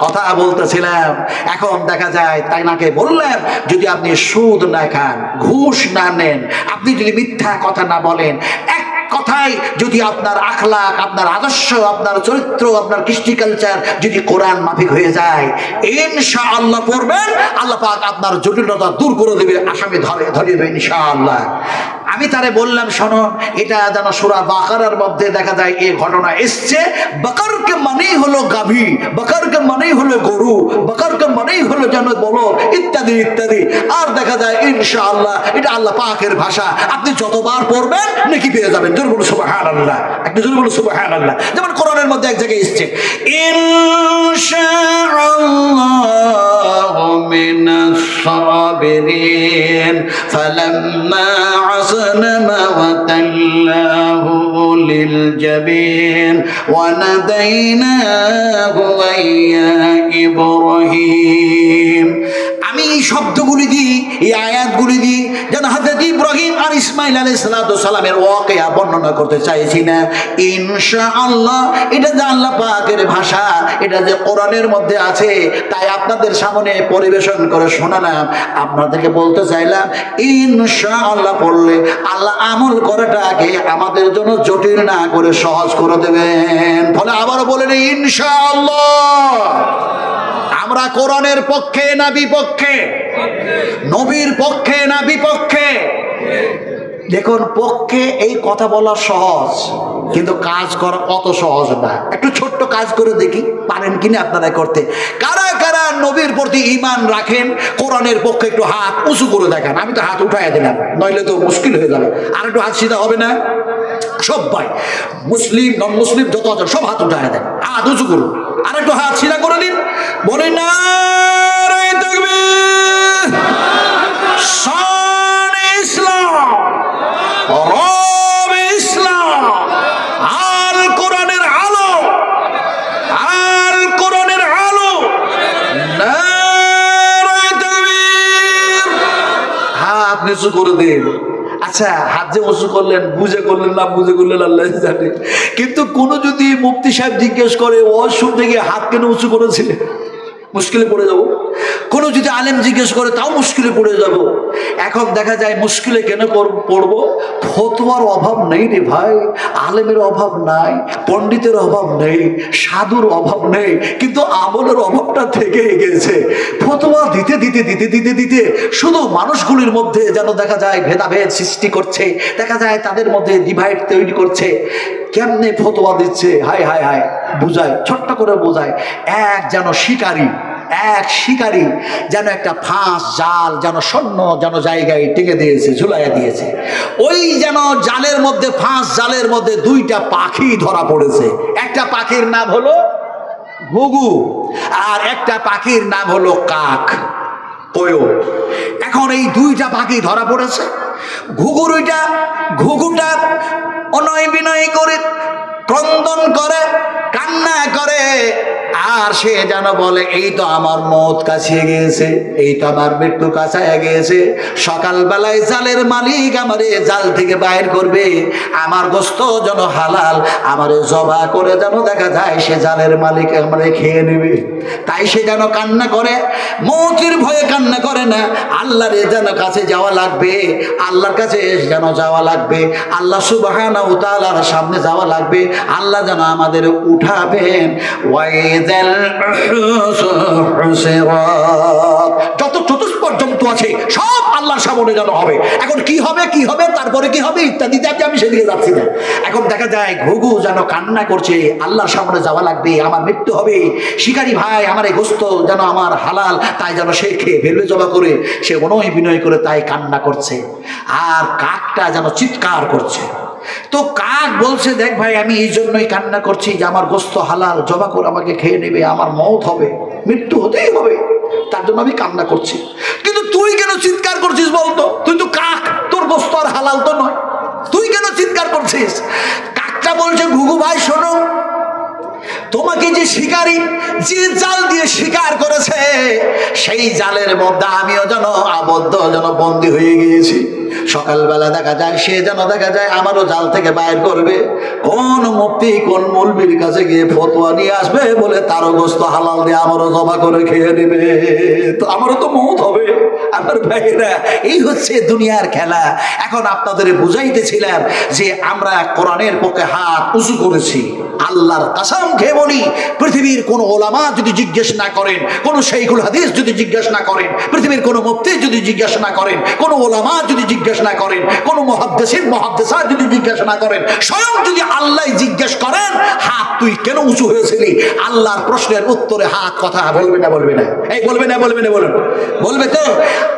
কথা বলতেছিলাম। এখন দেখা যায় তাইনাকে বললেন, যদি আপনি সুদ না খান, ঘুষ না নেন, আপনি যদি মিথ্যা কথা না বলেন, এক কথায় যদি আপনার আখলাক, আপনার আদর্শ, আপনার চরিত্র, আপনার কৃষ্টি কালচার যদি কোরআন মাফিক হয়ে যায়, ইনশাআল্লাহ পড়বেন, আল্লাহ পাক আপনার জটিলতা দূর করে দেবে, আসামি ধরিয়ে ইনশাআল্লাহ। আমি তারে বললাম, শোনো, এটা যেন সূরা বাকারার মধ্যে দেখা যায় এই ঘটনা এসছে। বাকারকে মানেই হলো গাভী, বাকারকে মানেই হলো গরু, বাকারকে মানেই হলো যেন বলো, ইত্যাদি ইত্যাদি। আর দেখা যায় ইনশাআল্লাহ এটা আল্লাহ পাকের ভাষা, আপনি যতবার পড়বেন নেকি পেয়ে যাবেন। জোরে বলুন সুবহানাল্লাহ, একটু জোরে বলুন সুবহানাল্লাহ। যেমন কোরআনের মধ্যে এক জায়গায় এসেছে ইনশাআল্লাহু মিনাস সাবিরিন ফালাম্মা আসলামা ওয়া তাল্লাহু লিল জাবিন ওয়া নাদাইনাহু ইয়া ইব্রাহিম। আমি এই শব্দগুলি দিই, এই আয়াতগুলি দিই যেন হযরত ইব্রাহিম আর ইসমাইল আলাইহিস সালামের ওয়াকিয়া বর্ণনা করতে চাইছি না। ইনশাআল্লাহ এটা যে আল্লাহ পাকের ভাষা, এটা যে কোরআনের মধ্যে আছে, তাই আপনাদের সামনে পরিবেশন করে শোনালাম। আপনাদেরকে বলতে চাইলাম ইনশাআল্লাহ পড়লে আল্লাহ আমল করাটাকে আমাদের জন্য জটিল না করে সহজ করে দেবেন। ফলে আবারও বলেন ইনশাআল্লাহ। আমরা কোরআনের পক্ষে না বিপক্ষে? নবীর পক্ষে না বিপক্ষে? দেখুন, পক্ষে এই কথা বলা সহজ, কিন্তু কাজ করা অত সহজ না। একটু ছোট্ট কাজ করে দেখি পারেন কিনা আপনারা করতে। কারা কারা নবীর প্রতি ঈমান রাখেন, কোরআনের পক্ষে একটু হাত উঁচু করে দেখান। আমি তো হাত উঠাইয়া দিলাম, নইলে তো মুশকিল হয়ে যাবে। আর একটু হাত সিধা হবে না? সবাই মুসলিম নন মুসলিম যত আছে সব হাত উঠাইয়া দেন, হাত উঁচু করুন। আর একটু হাত সিধা করে দিন, বলেন না নিচু করে দিন। আচ্ছা, হাত যে উঁচু করলেন, বুঝে করলেন না বুঝে করলেন আল্লাহ জানে। কিন্তু কোন যদি মুফতি সাহেব জিজ্ঞেস করে ওয়াজ শুনতে গিয়ে হাত কেন উঁচু করেছিলেন, মুশকিলে পড়ে যাব। কোনো যদি আলেম জিজ্ঞেস করে তাও মুশকিলে পড়ে যাব। এখন দেখা যায় মুশকিলে কেন পড়বো? ফতোয়ার অভাব নেই রে ভাই, আলেমের অভাব নাই, পণ্ডিতের অভাব নেই, সাধুর অভাব নেই, কিন্তু আমলের অভাবটা থেকে গেছে। ফতোয়া দিতে দিতে দিতে দিতে দিতে শুধু মানুষগুলির মধ্যে যেন দেখা যায় ভেদাভেদ সৃষ্টি করছে, দেখা যায় তাদের মধ্যে ডিভাইড তৈরি করছে। কেমনে ফতোয়া দিচ্ছে, হায় হায় হায়, বুঝায়, ছোট্ট করে বোঝায়। এক শিকারী যেন একটা ফাঁস জাল যেন স্বর্ণ যেন জায়গায় টেকে দিয়েছে, ঝুলাইয়া দিয়েছে। ওই যেন জালের মধ্যে, ফাঁস জালের মধ্যে দুইটা পাখি ধরা পড়েছে। একটা পাখির নাম হলো ঘুঘু আর একটা পাখির নাম হলো কাক, কোয়ল। এখন এই দুইটা পাখি ধরা পড়েছে। ঘুঘুটা অনয় বিনয় করে ক্রন্দন করে, কান্না করে, আর সে যেন বলে এই তো আমার মওত কাছিয়ে গিয়েছে, এই তো আমার মৃত্যু কাছায় গিয়েছে। সকালবেলায় জালের মালিক আমারে জাল থেকে বাইর করবে, আমার গোশত যেন হালাল, আমারে জবা করে যেন দেখা যায় সে জালের মালিক আমারে খেয়ে নেবে। তাই সে যেন কান্না করে, মওতের ভয়ে কান্না করে না, আল্লাহর যেন কাছে যাওয়া লাগবে, আল্লাহর কাছে যেন যাওয়া লাগবে, আল্লাহ সুবহানাহু ওয়া তাআলার সামনে যাওয়া লাগবে। আল্লাহ যেন আমাদের উঠাবেন। যত চতুষ্পদ জন্তু আছে সব আল্লাহর সামনে যেন হবে। এখন কি হবে তারপরে কি হবে ইত্যাদি আমি সেদিকে যাচ্ছি না। এখন দেখা যায় ঘুঘু যেন কান্না করছে, আল্লাহর সামনে যাওয়া লাগবে, আমার মৃত্যু হবে, শিকারী ভাই আমার এই গোশত যেন আমার হালাল, তাই যেন সে খেয়ে ফেলবে জবা করে, সে অনয় বিনয় করে তাই কান্না করছে। আর কাকটা যেন চিৎকার করছে। তো কাক বলছে, দেখ ভাই, আমি এই জন্যই কান্না করছি যে আমার গোশত হালাল, জবা করে আমাকে খেয়ে নেবে, আমার মওত হবে, মৃত্যু হতেই হবে, তার জন্য আমি কান্না করছি। কিন্তু তুই কেন চিৎকার করছিস বলতো? তুই তো কাক, তোর গোশত আর হালাল তো নয়, তুই কেন চিৎকার করছিস? কাকটা বলছে, ঘুঘু ভাই শোনো, তোমাকে যে শিকারী যে জাল দিয়ে শিকার করেছে, সেই জালের মধ্যে আমিও যেন আবদ্ধ, যেন বন্দী হয়ে গিয়েছি। সকালবেলা দেখা যায় সে যেন দেখা যায় আমারও জাল থেকে বাইর করবে, কোন মুফতি কোন মৌলবীর কাছে গিয়ে ফতোয়া নিয়ে আসবে বলে তারও গোশত হালাল দিয়ে আমারও জবা করে খেয়ে নেবে, তো আমারও তো মওত হবে। আমার ভাইরা, এই হচ্ছে দুনিয়ার খেলা। এখন আপনাদের বুঝাইতেছিলাম যে আমরা কোরআনের পক্ষে হাত উঁচু করেছি। আল্লাহর কসম খেয়ে বলি, পৃথিবীর কোন ওলামা যদি জিজ্ঞেস না করেন, কোন শাইখুল হাদিস যদি জিজ্ঞেস না করেন, পৃথিবীর কোন মুফতি যদি জিজ্ঞেস না করেন, কোন ওলামা যদি জিজ্ঞেস না করেন, কোন মুহাদ্দিসা যদি জিজ্ঞেস না করেন, স্বয়ং যদি আল্লাহ জিজ্ঞেস করেন হাত তুই কেন উঁচু হয়েছিলি, আল্লাহর প্রশ্নের উত্তরে হাত কথা বলবে না? বলবে না? এই বলবে না? বলবে না? বলুন, বলবে তো?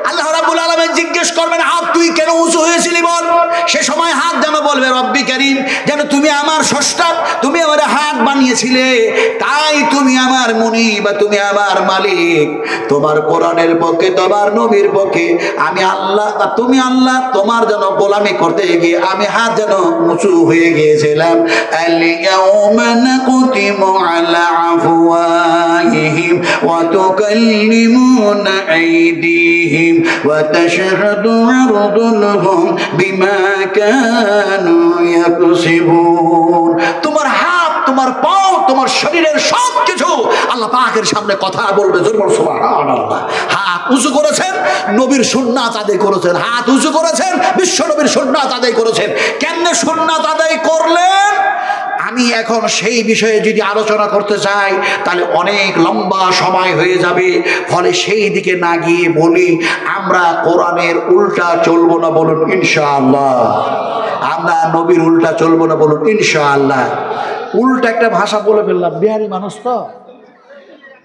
আল্লাহ রাব্বুল আলামিন জিজ্ঞেস করবেন হাত তুই কেন উঁচু হয়েছিলি বল। সে সময় হাত যেন বলবে রব্বি কারীম, যেন তুমি আমার স্রষ্টা, তুমি আমার হাত বানিয়েছিলে, তাই তুমি আমার মুনি বা তুমি আমার মালিক, তোমার কোরআনের পক্ষে তোমার নবীর পক্ষে আমি আল্লাহ বা তুমি আল্লাহ, তোমার যেন গোলামি করতে গিয়ে আমি হাত যেন উঁচু হয়ে গিয়েছিলাম। আল-ইয়াউমা নাকুতিমু আলা আফওয়াহিহিম ওয়া তুকাল্লিমুনা আইদিহিম ওয়া তাশহাদু আরজুলুহুম বিমা কানু ইয়াকসিবুন। তোমার হাত, তোমার পাও, তোমার শরীরের সব কিছু আল্লাহ পাকের সামনে কথা বলবে। জোরে সুবহানাল্লাহ। হাত উঁচু করেছেন, নবীর সুন্নাত আদায় করেছেন। হাত উঁচু করেছেন, বিশ্ব নবীর সুন্নাত আদায় করেছেন। কেমনে সুন্নাত আদায় করলেন? আমি এখন সেই বিষয়ে যদি আলোচনা করতে চাই তাহলে অনেক লম্বা সময় হয়ে যাবে, ফলে সেই দিকে না গিয়ে বলি আমরা কোরআনের উল্টা চলবো না, বলুন ইনশাআল্লাহ। আমরা নবীর উল্টা চলবো না, বলুন ইনশাআল্লাহ। উল্টা একটা ভাষা বলে ফেললাম, বিহারি মানুষ তো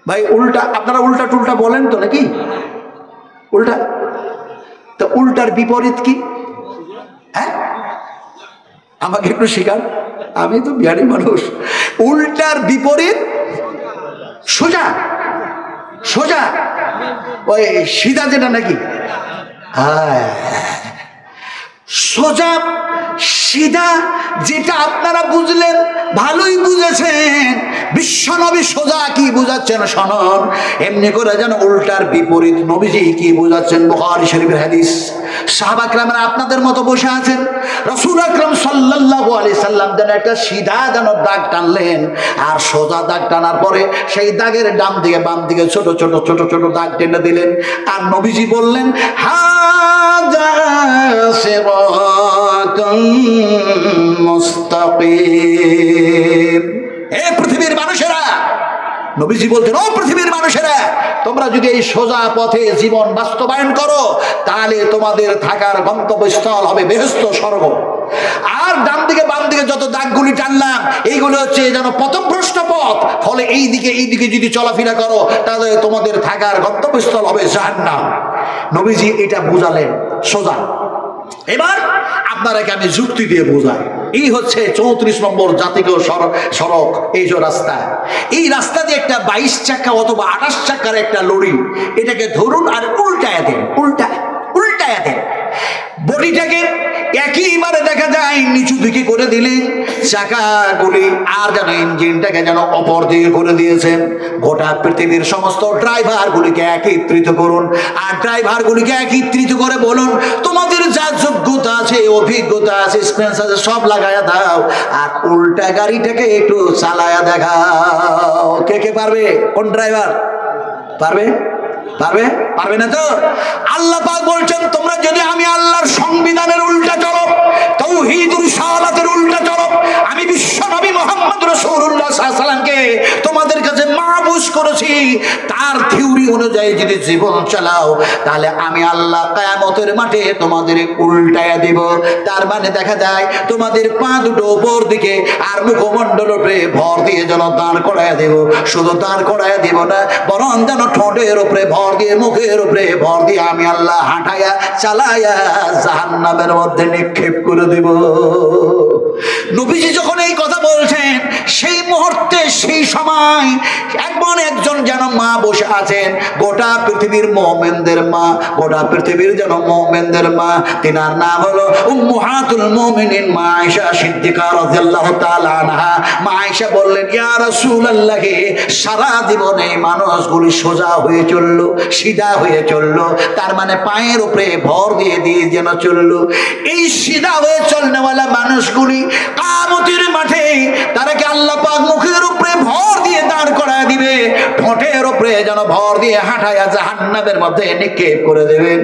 ভাই। উল্টা আপনারা উল্টা টুল্টা বলেন তো নাকি? উল্টা তো উল্টার বিপরীত কি? হ্যাঁ, আমাকে একটু শেখান, আমি তো বিহারি মানুষ। উল্টার বিপরীত সোজা। সোজা ওই সিধা যেটা নাকি? হ্যাঁ, সোজা সিধা যেটা আপনারা বুঝলেন, ভালোই বুঝেছেন। বিশ্বনবী সোজা কি বুঝাচ্ছেন শোনন, এমনি করে যেন উল্টার বিপরীত নবীজি কি বুঝাচ্ছেন। বুখারী শরীফের হাদিস। সাহাবা কেরামেরা আপনাদের মতো বসে আছেন, রাসূল আকরাম সাল্লাল্লাহু আলাইহি সাল্লাম যেন একটা সিধা যেন দাগ টানলেন, আর সোজা দাগ টানার পরে সেই দাগের ডান দিকে বাম দিকে ছোট ছোট ছোট ছোট দাগ টেনে দিলেন। আর নবীজি বললেন হাযা সিরাতুন মুস্তাকিম। হে পৃথিবীর মানুষেরা, নবীজি বলতেন ও পৃথিবীর মানুষেরা, তোমরা যদি এই সোজা পথে জীবন বাস্তবায়ন করো তাহলে তোমাদের থাকার গন্তব্যস্থল হবে বেহেশত, স্বর্গ। আর ডান দিকে বাম দিকে যত দাগগুলি টানলাম এইগুলো হচ্ছে যেন পথভ্রষ্ট পথ, ফলে এই দিকে যদি চলাফেরা করো তাহলে তোমাদের থাকার গন্তব্যস্থল হবে জাহান্নাম। নবীজি এটা বুঝালেন সোজা। এবার আপনারাকে আমি যুক্তি দিয়ে বোঝাই। এই হচ্ছে 34 নম্বর জাতীয় সড়ক, এই যে রাস্তা, এই রাস্তা দিয়ে একটা 22 চাকা অথবা 28 চাকার একটা লরি, এটাকে ধরুন আর উল্টায় দেন, উল্টায় দেন। বডিটাকে একইবারে দেখা যায় নিচু দিকে করে দিলেন চাকাগুলি, আর যেন ইঞ্জিনটাকে যেন অপর দিকে করে দিয়েছেন। গোটা পৃথিবীর সমস্ত ড্রাইভারগুলিকে একত্রিত করুন, আর ড্রাইভারগুলিকে একত্রিত করে বলুন তোমাদের যা যোগ্যতা আছে, অভিজ্ঞতা আছে, এক্সপিরিয়েন্স আছে সব লাগায়া দাও, আর উল্টা গাড়িটাকে একটু চালায়া দেখাও। কে কে পারবে? কোন ড্রাইভার পারবে? পারবে? পারবে না তো? আল্লাহ পাক বলছেন তোমরা যদি আমি আল্লাহর সংবিধানের উল্টা চলো, তাওহীদুর রিসালাতের উল্টা চলো, আমি বিশ্ব নবী মুহাম্মদ রাসূলুল্লাহ সাল্লাল্লাহু আলাইহি ওয়াসাল্লামকে তোমাদের কাছে মাহবুস করেছি, তার থিওরি অনুযায়ী যদি জীবন চালাও তাহলে আমি আল্লাহ কিয়ামতের মাঠে তোমাদের উল্টায়া দেব। তার মানে দেখা যায় তোমাদের পা দুটো উপর দিকে আর মুখমণ্ডল উপরে ভর দিয়ে যেন দাঁড় করায়া দেব। শুধু দাঁড় করায়া দেব না, বরং যেন ঠোঁটের উপরে ভর দিয়ে, মুখের উপরে ভর দিয়ে আমি আল্লাহ হাঁটায়া চালায়া জাহান্নামের মধ্যে নিক্ষেপ করে দেব। নবীজি যখন এই কথা বলছেন সেই মুহূর্তে, সেই সময় এমন একজন যেন মা বসে আছেন, গোটা পৃথিবীর মুমিনদের মা, গোটা পৃথিবীর যেন মুমিনদের মা, তিনার নাম হলো উম্মাহাতুল মুমিনিন মা আয়েশা সিদ্দিকা রাদিয়াল্লাহু তাআলা আনহা। মা আয়েশা বললেন ইয়া রাসূলুল্লাহ, সারা জীবন এই মানুষগুলি সোজা হয়ে চললো, সিধা হয়ে চললো, তার মানে পায়ের উপরে ভর দিয়ে দিয়ে যেন চললো। এই সিধা হয়ে চলনেওয়ালা মানুষগুলি কিয়ামতের মাঠে তারাকে আল্লাহ পাক মুখের উপরে ভর দিয়ে দাঁড় করায় দিবে, ঠোঁটের উপরে যেন ভর দিয়ে হাঁটায়া জাহান্নামের মধ্যে নিক্ষেপ করে দেবেন।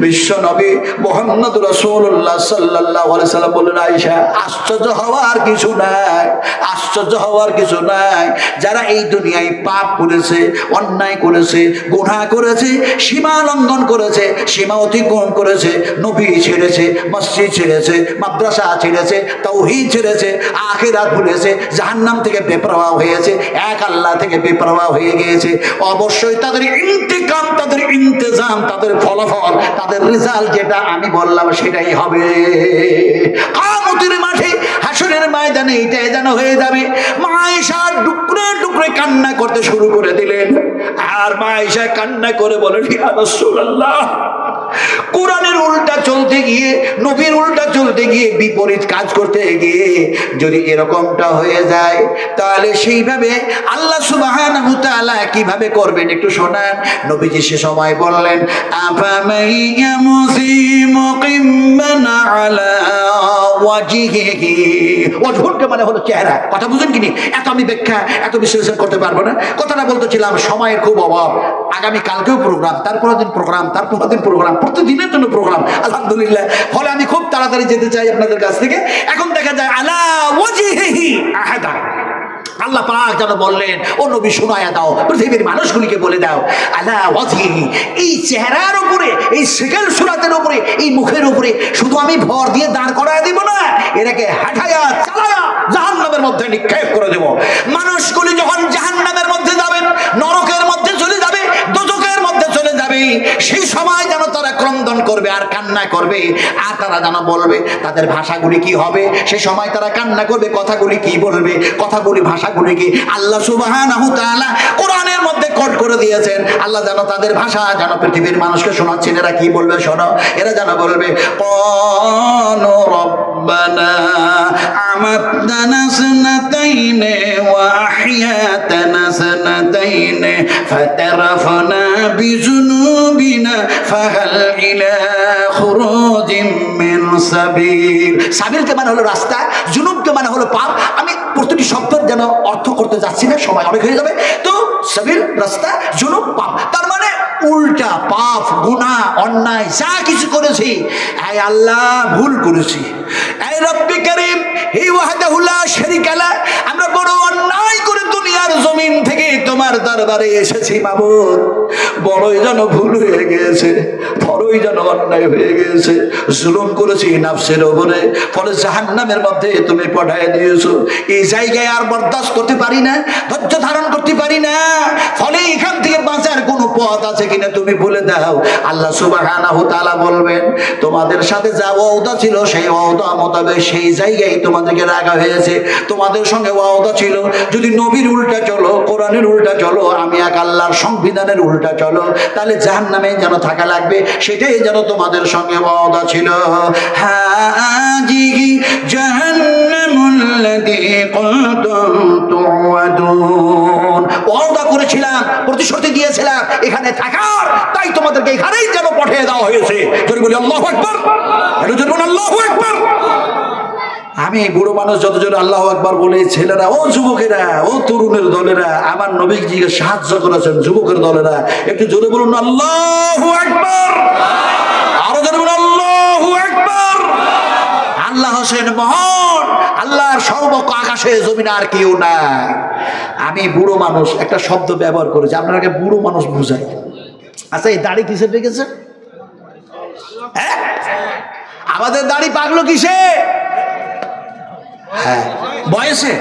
বিশ্ব নবী মুহাম্মদ রাসূলুল্লাহ সাল্লাল্লাহু আলাইহি সাল্লাম বললেন, আয়েশা আশ্চর্য হওয়ার কিছু নাই, আশ্চর্য হওয়ার কিছু নাই। যারা এই দুনিয়ায় পাপ করেছে, অন্যায় করেছে, গুনাহ করেছে, সীমা লঙ্ঘন করেছে, সীমা অতিক্রম করেছে, নবী ছেড়েছে, মসজিদ ছেড়েছে, মাদ্রাসা ছেড়েছে, তাওহীদ ছেড়েছে, আখিরাত ভুলেছে, জাহান্নাম থেকে বেপরোয়া হয়েছে, এক আল্লাহ থেকে বেপরোয়া হয়ে গিয়েছে, অবশ্যই তাদের ইন্তেকাম, তাদের ইন্তজাম, তাদের ফলাফল, তাদের রেজাল্ট যেটা আমি বললাম সেটাই হবে। কিয়ামতের মাঠে, হাসরের ময়দানে এটাই যেন হয়ে যাবে। মা আয়েশা টুকরে টুকরে কান্না করতে শুরু করে দিলেন। আর মা আয়েশা কান্না করে বলেন, ইয়া রাসূলুল্লাহ, কোরআনের উল্টা চলতে গিয়ে, নবীর উল্টা চলতে গিয়ে, বিপরীত কাজ করতে গিয়ে যদি এরকমটা হয়ে যায়, তাহলে সেইভাবে আল্লাহ সুবহানাহু ওয়া তাআলা কিভাবে করবেন একটু শোনান। নবীজি সে সময় বললেন, আফামাইয়ামুসি মুকিম্মান আলা ওয়াজহিহি। ওয়াজহুকে মানে হলো চেহারা। কথা বুঝেন কিনি? এত আমি ব্যাখ্যা, এত বিশ্লেষণ করতে পারবো না। কথাটা বলতেছিলাম, সময়ের খুব অভাব। আগামী কালকেও প্রোগ্রাম, তারপর দিন প্রোগ্রাম, তারপর দিন প্রোগ্রাম, প্রতিদিনের জন্য প্রোগ্রাম, আলহামদুলিল্লাহ। ফলে আমি খুব তাড়াতাড়ি যেতে চাই আপনাদের কাছ থেকে। এখন দেখা যায় আলা ওয়াজহিহি আহাদা, আল্লাহ পাক যেন বললেন, ও নবী শোনায়া দাও, পৃথিবীর মানুষগুলিকে বলে দাও, আলা ওয়াজহিহি, এই চেহারার উপরে, এই সিগল সুরাতের উপরে, এই মুখের উপরে শুধু আমি ভর দিয়ে দাঁড় করায় দিব না, এটাকে হাঁটায়া চালায়া জাহান্নামের মধ্যে নিক্ষেপ করে দেব। মানুষগুলি যখন জাহান্নামের মধ্যে যাবেন, নরকের মধ্যে চলে যাবে, দোজখের মধ্যে চলে যাবে, সেই সময় যেন তারা ক্রন্দন করবে আর কান্না করবে। আর তারা যেন বলবে, তাদের ভাষাগুলি কি হবে, সে সময় তারা কান্না করবে, কথাগুলি কি বলবে, কথাগুলি ভাষাগুলি কি আল্লাহ সুবহানাহু ওয়া তাআলা কোরআনের মধ্যে কোট করে দিয়েছেন। আল্লাহ যেন তাদের ভাষা যেন পৃথিবীর মানুষকে শোনাচ্ছেন। এরা কি বলবে শোনো, এরা যেন বলবে, ক্বালু রাব্বানা আমাতনা সানাতাইনি ওয়া আহইয়াতানা সানাতাইনি ফাতারাফনা বিযুনুবিনা ফাহাল ইলা খুরুজিম মিন সাবিল। সাবিলকে মানে হলো রাস্তা, জুনুবকে মানে হলো পাপ। আমি প্রতিটি শব্দের যেন অর্থ করতে যাচ্ছি না, সময় অনেক হয়ে যাবে। তো সাবিল রাস্তা, জুনুব পাপ, তার মানে উল্টা পাপ, গুনাহ, অন্যায় যা কিছু করেছি, এই আল্লাহ ভুল করেছি, এই রব্বি করিম, হি ওয়াহদাহু লা শারীকা লা, আমরা বড় অন্যায় করে দুনিয়ার জমিন থেকে তোমার দরবারে এসেছি মাবুদ, বড়ই যেন ভুল হয়ে গিয়েছে, বড়ই যেন অন্যায় হয়ে গিয়েছে, জুলুম করেছি নফসের উপরে, ফলে জাহান্নামের মধ্যে তুমি পাঠিয়ে দিয়েছো। এই জায়গায় আর বরদাস্ত করতে পারি না, ধৈর্য ধারণ করতে পারি না, ফলে এখান থেকে বাঁচার কোনো পথ আছে কিনা তুমি বলে দাও। আল্লাহ সুবহানাহু ওয়া তাআলা বলবেন, তোমাদের সাথে যা ওয়াদা ছিল সেই ওয়াদা মোতাবেক সেই জায়গায় তোমাদেরকে রাখা হয়েছে। তোমাদের সঙ্গে ওয়াদা ছিল, যদি নবীর উল্টা চলো, কোরআনের উল্টা চলো, আমি এক আল্লাহর সংবিধানের উল্টা চলো, তাহলে জাহান্নামে যেন থাকা লাগবে, সেটাই যেন তোমাদের সঙ্গে ওয়াদা ছিল। হাজিহি জাহান্নামুল্লাতী কুনতুম তুআদুন, ওয়াদা করেছিলাম, প্রতিশ্রুতি দিয়েছিলাম এখানে থাকার, তাই তোমাদেরকে এখানেই যেন পাঠিয়ে দেওয়া হয়েছে। যদি বলি আল্লাহু আকবার, এটা যদি বলি আল্লাহু আকবার। আমি বুড়ো মানুষ যত জোরে আল্লাহু আকবার বলে, ছেলেরা, ও যুবকেরা, ও তরুণের দলেরা, আমার নবীজিকে সাহায্য করেছেন, যুবকের দলেরা একটু জোরে বলুন আল্লাহু আকবার, আরো জোরে বলুন আল্লাহু আকবার। আল্লাহ হোসেন মহান, আল্লাহর সর্বক আকাশে জমিনে আর কেউ নাই। আমি বুড়ো মানুষ একটা শব্দ ব্যবহার করেছি, আপনাকে বুড়ো মানুষ বুঝাই। আচ্ছা, এই দাড়ি কিসে পেকেছে? হ্যাঁ, আমাদের দাড়ি পাকলো কিসে? হ্যাঁ, বয়সে।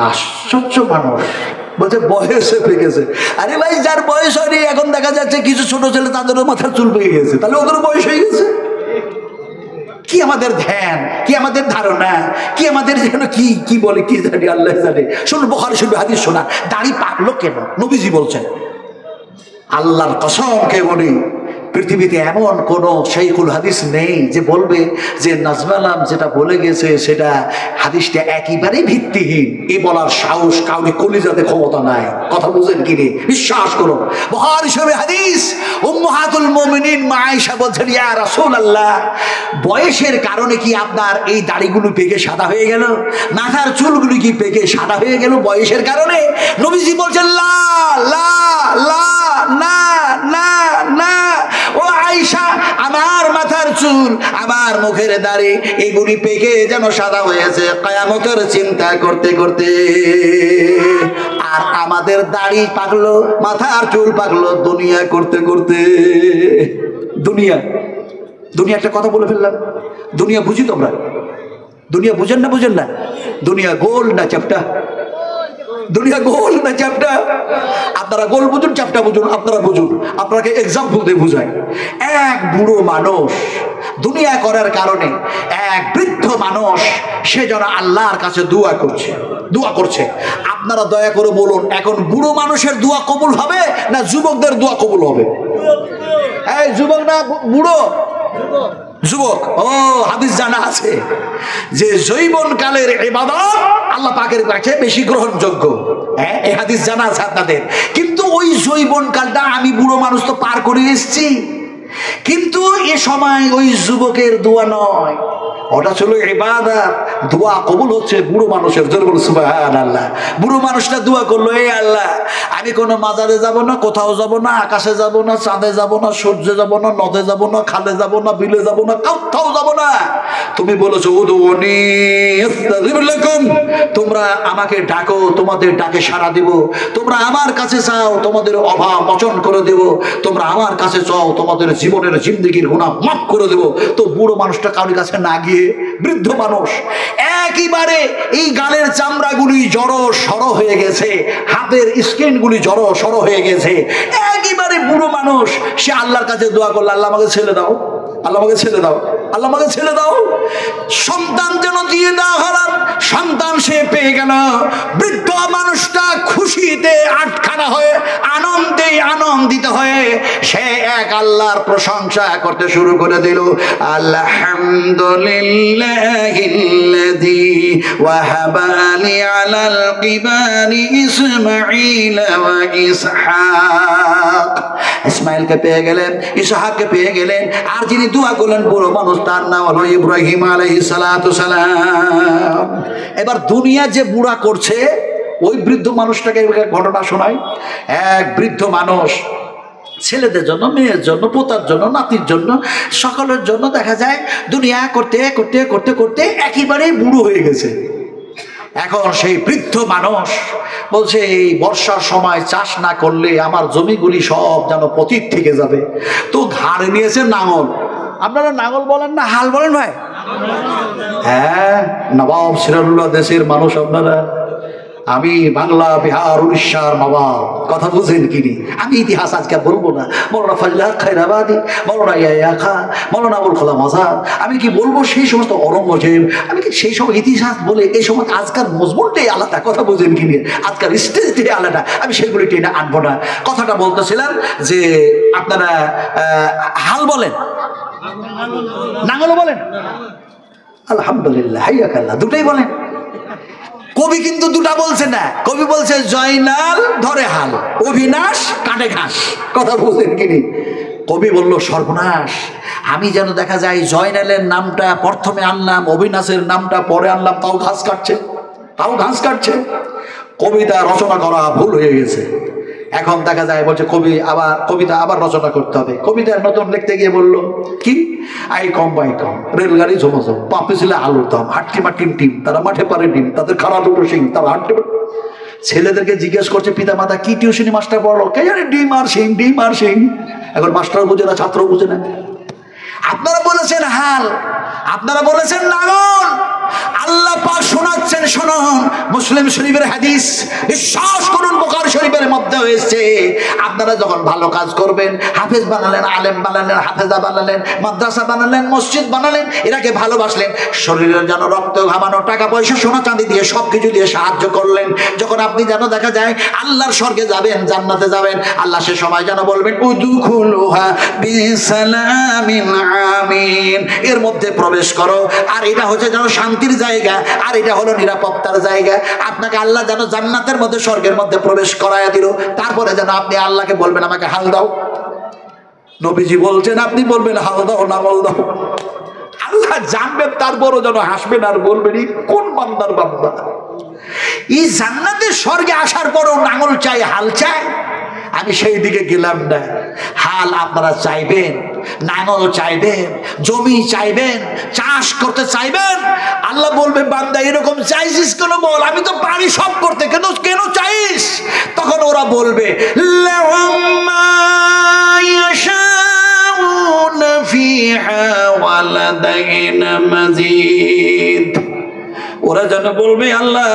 আশ্চর্য মানুষ বলছে বয়সে পেকেছে। আরে ভাই, যার বয়স হয়নি, এখন দেখা যাচ্ছে কিছু ছোট ছেলে তাদেরও মাথার চুল পেকে গেছে, তাহলে ওদেরও বয়স হয়ে গেছে। কি আমাদের ধ্যান, কি আমাদের ধারণা, কি আমাদের যেন কি কি বলে কি জানি, আল্লাহ জানে। শুনুন, বুখারী শরীফে হাদিস শোনা, দাড়ি পাকলো কেন? নবীজি বলছেন, আল্লাহর কসম কে বলি, পৃথিবীতে এমন কোন শাইখুল হাদিস নেই যে বলবে যে নাজমালাম যেটা বলে গেছে সেটা হাদিসটা একেবারেই ভিত্তিহীন। এই বলার সাহস কাউকে কলিজাতে ক্ষমতা নাই। কথা বুঝেন কি রে? বিশ্বাস করুন, বুখারী শরীফের হাদিস, উম্মাহাতুল মুমিনিন মা আয়েশা বলছেন, ইয়া রাসূলুল্লাহ, বয়সের কারণে কি আপনার এই দাড়িগুলো পেকে সাদা হয়ে গেল, মাথার চুলগুলো কি পেকে সাদা হয়ে গেল বয়সের কারণে? নবীজি বলছেন, লা লা লা না না না চুল, আমার মুখের দাড়ি, এগুলি পেকে যেন সাদা হয়েছে কিয়ামতের চিন্তা করতে করতে। আর আমাদের দাড়ি পাকলো, মাথার চুল পাকলো দুনিয়া করতে করতে। দুনিয়া, দুনিয়া একটা কথা বলে ফেললাম, দুনিয়া বুঝি তোমরা? দুনিয়া বুঝেন না? বুঝেন না? দুনিয়া গোল না চ্যাপ্টা? দুনিয়া গোল না চ্যাপ্টা? আপনারা গোল বুঝুন, চ্যাপ্টা বুঝুন, আপনারা বুঝুন। আপনাকে এক্সাম্পল দিয়ে বুঝাই। এক বুড়ো মানুষ দুনিয়া করার কারণে, এক বৃদ্ধ মানুষ সে যেন আল্লাহর কাছে দোয়া করছে। আপনারা দয়া করে বলুন, এখন বুড়ো মানুষের দোয়া কবুল হবে না যুবকদের দোয়া কবুল হবে? এই যুবক না বুড়ো? যুবক। ও হাদিস জানা আছে যে যৌবনকালের ইবাদত আল্লাহ পাকের কাছে বেশি গ্রহণযোগ্য। হ্যাঁ, এই হাদিস জানা আছে আপনাদের। কিন্তু ওই যৌবনকালটা আমি বুড়ো মানুষ তো পার করে এসেছি, কিন্তু এ সময় ওই যুবকের দোয়া নয়, ওটা ছিল ইবাদত। দোয়া কবুল হচ্ছে বুড়ো মানুষের। জোরে বলুন সুবহানাল্লাহ। বুড়ো মানুষটা দোয়া করলো, এই আল্লাহ, আমি কোনো মাজারে যাব না, কোথাও যাব না, আকাশে যাব না, চাঁদে যাব না, সূর্যে যাব না, নদে যাব না, খালে যাব না, বিলে যাব না, কোথাও যাব না। তুমি বলেছো উদউনি আস্তাজিব লাকুম, তোমরা আমাকে ডাকো, তোমাদের ডাকে সাড়া দিব। তোমরা আমার কাছে চাও, তোমাদের অভাব মোচন করে দেব। তোমরা আমার কাছে চাও, তোমাদের জীবনের জিন্দেগির গুনাহ মাফ করে দেব। তো বুড়ো মানুষটা কারোর কাছে না গিয়ে বৃদ্ধ মানুষ একেবারে এই গালের চামড়াগুলি জড়ো সড়ো হয়ে গেছে, হাতের স্কিনগুলি জড়ো সড়ো হয়ে গেছে, একেবারে বুড়ো মানুষ সে আল্লাহর কাছে দোয়া করলো, আল্লাহ আমাকে ছেড়ে দাও, আল্লাহ আমাকে ছেড়ে দাও, আল্লাহ আমাকে ছেড়ে দাও। সন্তান যেন দিয়ে দেওয়া হলো, সন্তান সে পেয়ে গেল। বৃদ্ধ মানুষটা খুশিতে আটখানা হয়ে আনন্দিত হয়ে সে এক আল্লাহর প্রশংসা করতে শুরু করে দিল। আলহামদুলিল্লাহিল্লাযী ওয়াহাবা লি আলাল কিবারি ইসমাঈল ওয়া ইসহাক। ইসমাঈলকে পেয়ে গেলেন, ইসহাককে পেয়ে গেলেন, আর যিনি দোয়া করলেন বুড়ো মানুষ তার নাম হলো ইব্রাহিম আলাইহিস সালাতু সালাম। এবার দুনিয়া যে বুড়া করছে ওই বৃদ্ধ মানুষটাকে ঘটনা শোনায়। এক বৃদ্ধ মানুষ ছেলেদের জন্য, মেয়ের জন্য, পোতার জন্য, নাতির জন্য, সকলের জন্য দেখা যায় দুনিয়া করতে করতে করতে করতে একেবারেই বুড়ো হয়ে গেছে। এখন সেই বৃদ্ধ মানুষ বলছে, এই বর্ষার সময় চাষ না করলে আমার জমিগুলি সব যেন পতিত থেকে যাবে। তো ঘাড়ে নিয়েছে নাঙল। আপনারা নাঙল বলেন না হাল বলেন ভাই? হ্যাঁ, নবাব সিরাজুল্লাহ দেশের মানুষ আপনারা। আমি বাংলা, বিহার, উড়িষ্যার নবাব। কথা বুঝেন কিনি? আমি ইতিহাস আজকে বলবো না। মৌলানা ফজল হক খায়রাবাদী, মৌলানা ইয়াহিয়া খান, মৌলানা আবুল কালাম আজাদ, আমি কি বলবো সেই সমস্ত অরঙ্গজেব, আমি কি সেই সব ইতিহাস বলে এই সময় আজকাল মজমুনটাই আলাদা। কথা বুঝেন কিনি? আজকাল স্টেজটাই আলাদা, আমি সেগুলি টেনে আনবো না। কথাটা বলতেছিলাম যে আপনারা হাল বলেন, নাঙলও বলেন, আলহামদুলিল্লাহ, হাইয়াকাল্লাহ, দুটাই বলেন। কবি কিন্তু দুটা বলছে না, কবি বলছে জয়নাল ধরে হাল, অবিনাশ কাটে ঘাস। কথা বুঝলেন কিনি? কবি বলল সর্বনাশ, আমি যেন দেখা যায় জয়নালের নামটা প্রথমে আনলাম, অবিনাশের নামটা পরে আনলাম, তাও ঘাস কাটছে। কবিতা রচনা করা ভুল হয়ে গেছে। এখন দেখা যায় বলছে কবিতা আবার রচনা করতে হবে। কবিতা নতুন লিখতে গিয়ে বলল কি, আই কম বাই কম, রেলগাড়ি ঝমঝম, পাপে ছিল আলুর দম, হাটকি মাটকিন টিম, তারা মাঠে পারে ডিম, তাদের খাড়া দুটো সিং, তারা হাঁটতে পারে। ছেলেদেরকে জিজ্ঞেস করছে পিতা মাতা, কি টিউশনি মাস্টার পড়লো? কে জানে, ডিম আর সিং, ডিম আর সিং। এখন মাস্টার বুঝে না, ছাত্র বুঝে না। আপনারা বলেছেন হাল, আপনারা বলেছেন নাঙল। আল্লাহ পাক শোনাচ্ছেন, শুনুন মুসলিম শরীফের হাদিস, বিশ্বাস করুন বুখারী শরীফের মধ্যে হয়েছে, আপনারা যখন ভালো কাজ করবেন, হাফেজ বানালেন, আলেম বানালেন, হাফেজা বানালেন, মাদ্রাসা বানালেন, মসজিদ বানালেন, এটাকে ভালোবাসলেন, শরীরের যেন রক্ত ঘামানো, টাকা পয়সা, সোনা চাঁদি দিয়ে সবকিছু দিয়ে সাহায্য করলেন। যখন আপনি যেন দেখা যায় আল্লাহর স্বর্গে যাবেন, জান্নাতে যাবেন, আল্লাহ সে সময় যেন বলবেন উদখুলুহা বিসালামিন আমিন, এর মধ্যে প্রবেশ করো। আর এটা হচ্ছে যেন শান্তির জায়গা, আর এটা হলো নিরাপত্তার জায়গা। আপনাকে আল্লাহ যেন জান্নাতের মধ্যে, স্বর্গের মধ্যে প্রবেশ করায়া দিল। তারপরে যেন আপনি আল্লাহকে বলবেন আমাকে হাল দাও। নবীজি বলছেন আপনি বলবেন হাল দাও, নাঙল দাও। আল্লাহ জানবেন, তারপরও যেন হাসবেন আর বলবেন কোন বান্দার বান্দা। এই জান্নাতের স্বর্গে আসার পরও নাঙল চাই, হাল চাই। আমি সেই দিকে গেলাম না। হাল আপনারা চাইবেন, নাঙল চাইবেন, জমি চাইবেন, চাষ করতে চাইবেন, আল্লাহ বলবে বান্দা এরকম চাইছিস কেন বল, আমি তো পারি সব করতে, কেন কেন চাইস? তখন ওরা বলবে লাহুম মা ইয়াশাউনা ফিহা ওয়া লাদাইনা মাজিদ। ওরা যেন বলবে আল্লাহ